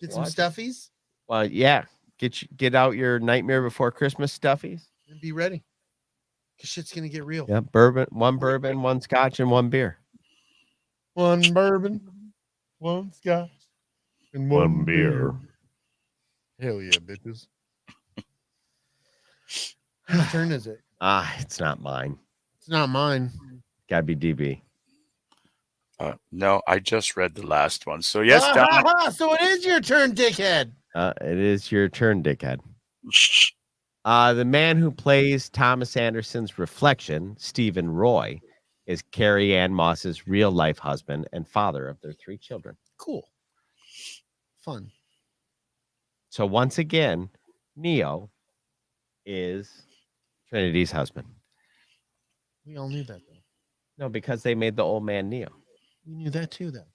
get some stuffies. Well, yeah, get out your Nightmare Before Christmas stuffies and be ready. Shit's gonna get real. Yeah, one bourbon, one scotch, and one beer. One bourbon, one scotch, and one beer. Hell yeah, bitches. Whose turn is it? It's not mine. It's not mine. Gotta be DB. No, I just read the last one. So yes, so it is your turn, dickhead. It is your turn, dickhead. The man who plays Thomas Anderson's reflection, Stephen Roy, is Carrie Ann Moss's real-life husband and father of their 3 children. Cool. Fun. So once again, Neo is Trinity's husband. We all knew that, though. No, because they made the old man Neo. We knew that too, though.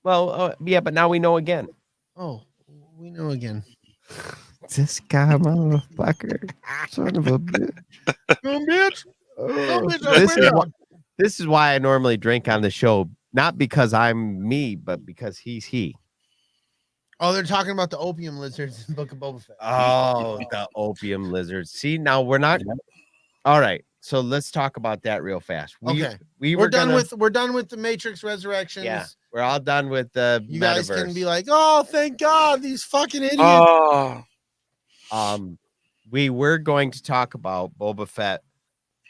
Well, yeah, but now we know again. Oh, we know again. This guy, motherfucker, son of a bitch. Dumb bitch. Oh, bitch, I this swear is to why, God. this is why I normally drink on the show, not because I'm me, but because he's he. Oh, they're talking about the opium lizards in Book of Boba Fett. Oh, the opium lizards. See, now we're not. All right, so let's talk about that real fast. Okay. we're We're done gonna, we're done with the Matrix Resurrections. Yeah, we're all done with the You guys metaverse. can be like, oh, thank God, these fucking idiots. Oh, We were going to talk about Boba Fett,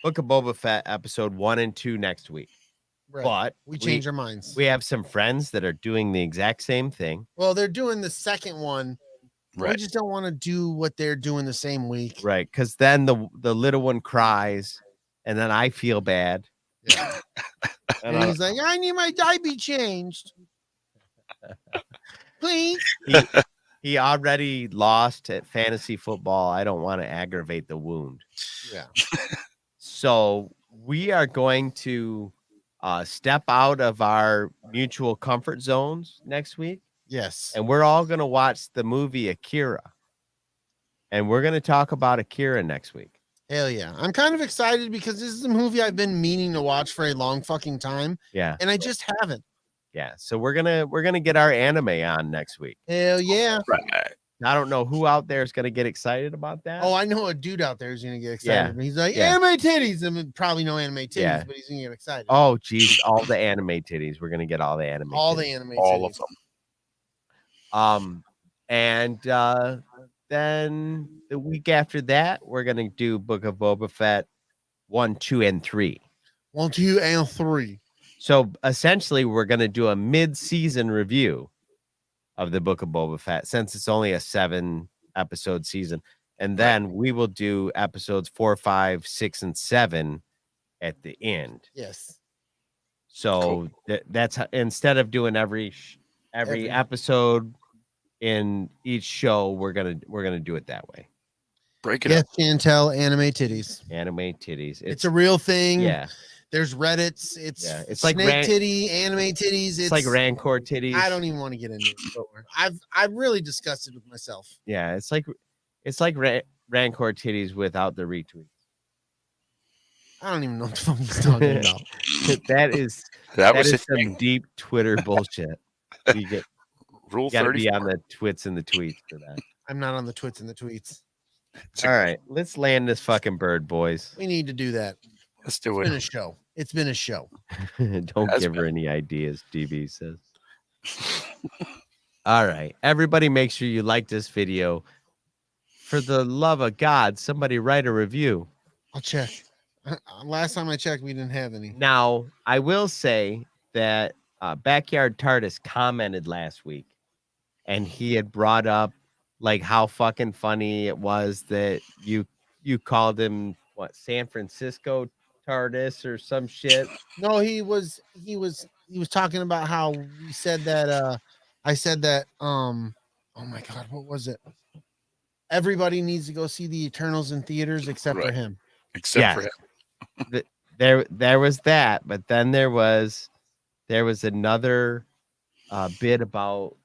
Book of Boba Fett, episode 1 and 2 next week, Right. but we changed our minds. we have some friends that are doing the exact same thing. Well, they're doing the second one. We right. just don't want to do what they're doing the same week. Right, because then the little one cries, and then I feel bad. Yeah. And And he's like, I need my diaper changed. Please. he already lost at fantasy football. I don't want to aggravate the wound. Yeah. So we are going to step out of our mutual comfort zones next week, Yes. and we're all going to watch the movie Akira. And we're going to talk about Akira next week. Hell yeah. I'm kind of excited because this is a movie I've been meaning to watch for a long fucking time. Yeah. And I just haven't. Yeah. So we're gonna get our anime on next week. Hell yeah. Right. I don't know who out there is gonna get excited about that. Oh, I know a dude out there who's gonna get excited. Yeah. He's like, Yeah. anime titties. And probably no anime titties, Yeah. but he's gonna get excited. Oh, geez, all the anime titties. We're gonna get all the anime. All titties. the anime All titties. of them. And then the week after that, we're gonna do Book of Boba Fett 1, 2, and 3. 1, 2, and 3. So essentially, we're gonna do a mid-season review of the Book of Boba Fett, since it's only a 7-episode season, and then we will do episodes 4, 5, 6, and 7 at the end. Yes. So that's how, instead of doing every episode in each show, we're gonna do it that way. Break it Yes, up. Chantel, anime titties. Anime titties. It's a real thing. yeah. There's Reddits. It's It's like snake titty, anime titties. It's like Rancor titties. I don't even want to get into it. I've really discussed it with myself. Yeah, it's like Rancor titties without the retweets. I don't even know what the fuck he's talking about. That was is a some thing. deep Twitter bullshit. You Rule got to 30. be on the twits and the tweets for that. I'm not on the twits and the tweets. All right, let's land this fucking bird, boys. We need to do that. Let's do It's been a it. show. It's been a show. Don't Has give her been. any ideas, DB says. All right, everybody, make sure you like this video. For the love of God, somebody write a review. I'll check. Last time I checked, we didn't have any. Now, I will say that Backyard TARDIS commented last week, and he had brought up like how fucking funny it was that you called him what, San Francisco TARDIS or some shit. No, he was talking about how we said that I said that oh my god, what was it? Everybody needs to go see the Eternals in theaters except for Right. him. Except Yeah. for him. There was that, but then there was another bit about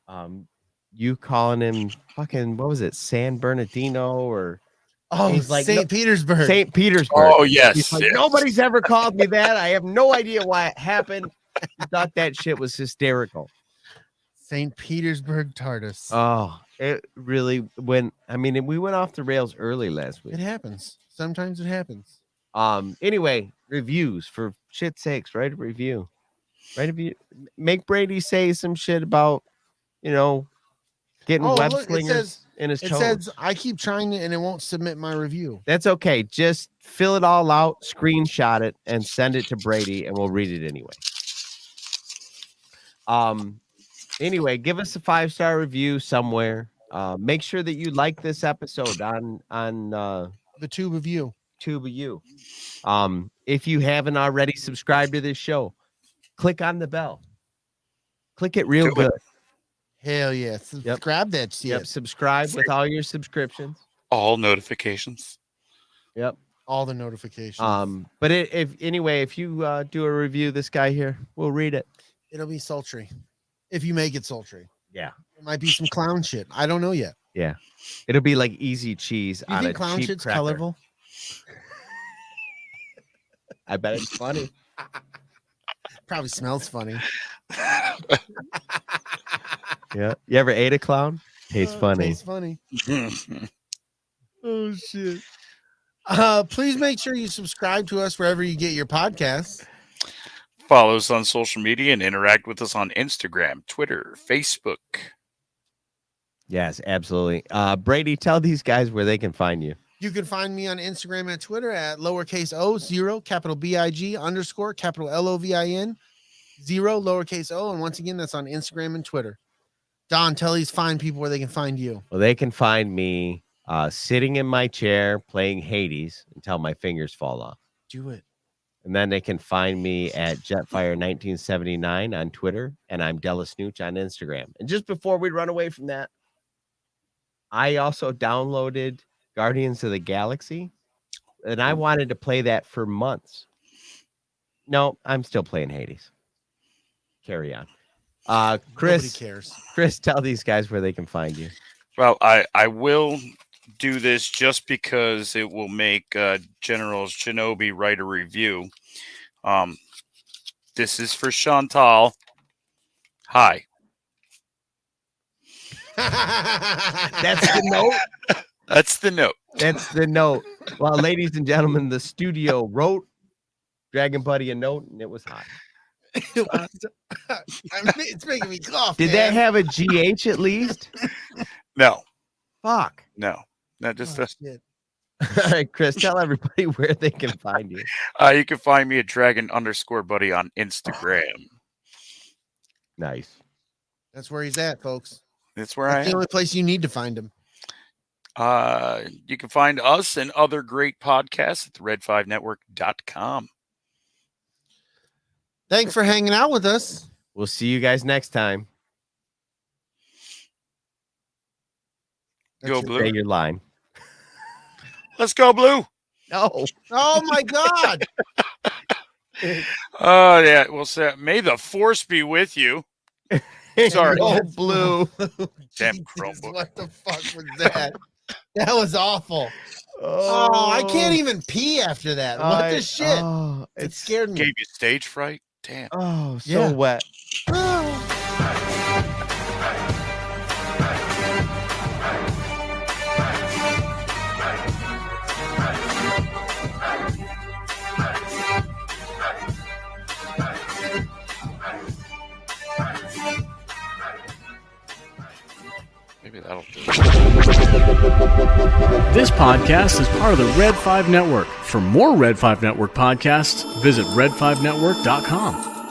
you calling him fucking, what was it, San Bernardino or Oh, He's like, St. no- Petersburg. St. Petersburg. Oh, yes. He's like, yes. nobody's ever called me that. I have no idea why it happened. I thought that shit was hysterical. St. Petersburg TARDIS. Oh, it really went. I mean, we went off the rails early last week. It happens. Sometimes it happens. Anyway, reviews, for shit's sakes, write a review. Write a review. Make Brady say some shit about, getting web look, slingers in his it toes. says I keep trying to, and it won't submit my review. That's okay. Just fill it all out, screenshot it, and send it to Brady, and we'll read it anyway. Anyway, give us a 5-star review somewhere. Make sure that you like this episode on The tube of you. Tube of You. If you haven't already subscribed to this show, click on the bell. Click it real Do it. good. Hell yeah. Subscribe that shit. Yep. Subscribe with all your subscriptions. All notifications. Yep. All the notifications. But if you do a review, this guy here, we'll read it. It'll be sultry. If you make it sultry. Yeah. It might be some clown shit. I don't know yet. Yeah. It'll be like easy cheese You on think a clown cheap shit's cracker. colorful? I bet it's funny. Probably smells funny. Yeah. You ever ate a clown? Tastes funny. Tastes funny. Oh shit. Please make sure you subscribe to us wherever you get your podcasts. Follow us on social media and interact with us on Instagram, Twitter, Facebook. Yes, absolutely. Brady, tell these guys where they can find you. You can find me on Instagram and Twitter at lowercase o0 capital BIG _ capital LOVIN 0 lowercase o. And once again, that's on Instagram and Twitter. Don, tell these fine people where they can find you. Well, they can find me sitting in my chair playing Hades until my fingers fall off. Do it. And then they can find me at Jetfire1979 on Twitter, and I'm DellaSnooch on Instagram. And just before we run away from that, I also downloaded Guardians of the Galaxy, and I wanted to play that for months. No, I'm still playing Hades. Carry on. Chris, Nobody cares. Chris, tell these guys where they can find you. Well, I will do this just because it will make General Shinobi write a review. This is for Chantal. Hi. That's the note. That's the note. That's the note. Well, ladies and gentlemen, the studio wrote Dragon Buddy a note, and it was hot. It's making me cough. Did that have a GH at least? No, Fuck. no, not just shit. All right, Chris, tell everybody where they can find you. You can find me at Dragon_Buddy on Instagram. Nice. That's where he's at, folks. That's where I That's the am. only place you need to find him. You can find us and other great podcasts at the red5network.com. Thanks for hanging out with us. We'll see you guys next time. Go That's Blue. Say your line. Let's go Blue. No. Oh my God. Oh, yeah. We'll say, may the force be with you. Sorry. Oh, Blue. Damn Jesus, Chromebook. what the fuck was that? That was awful. Oh, I can't even pee after that. What the shit? Oh, It scared me. Gave you stage fright? Damn. Oh, so Yeah. wet. Maybe that'll do it. This podcast is part of the Red 5 Network. For more Red 5 Network podcasts, visit red5network.com.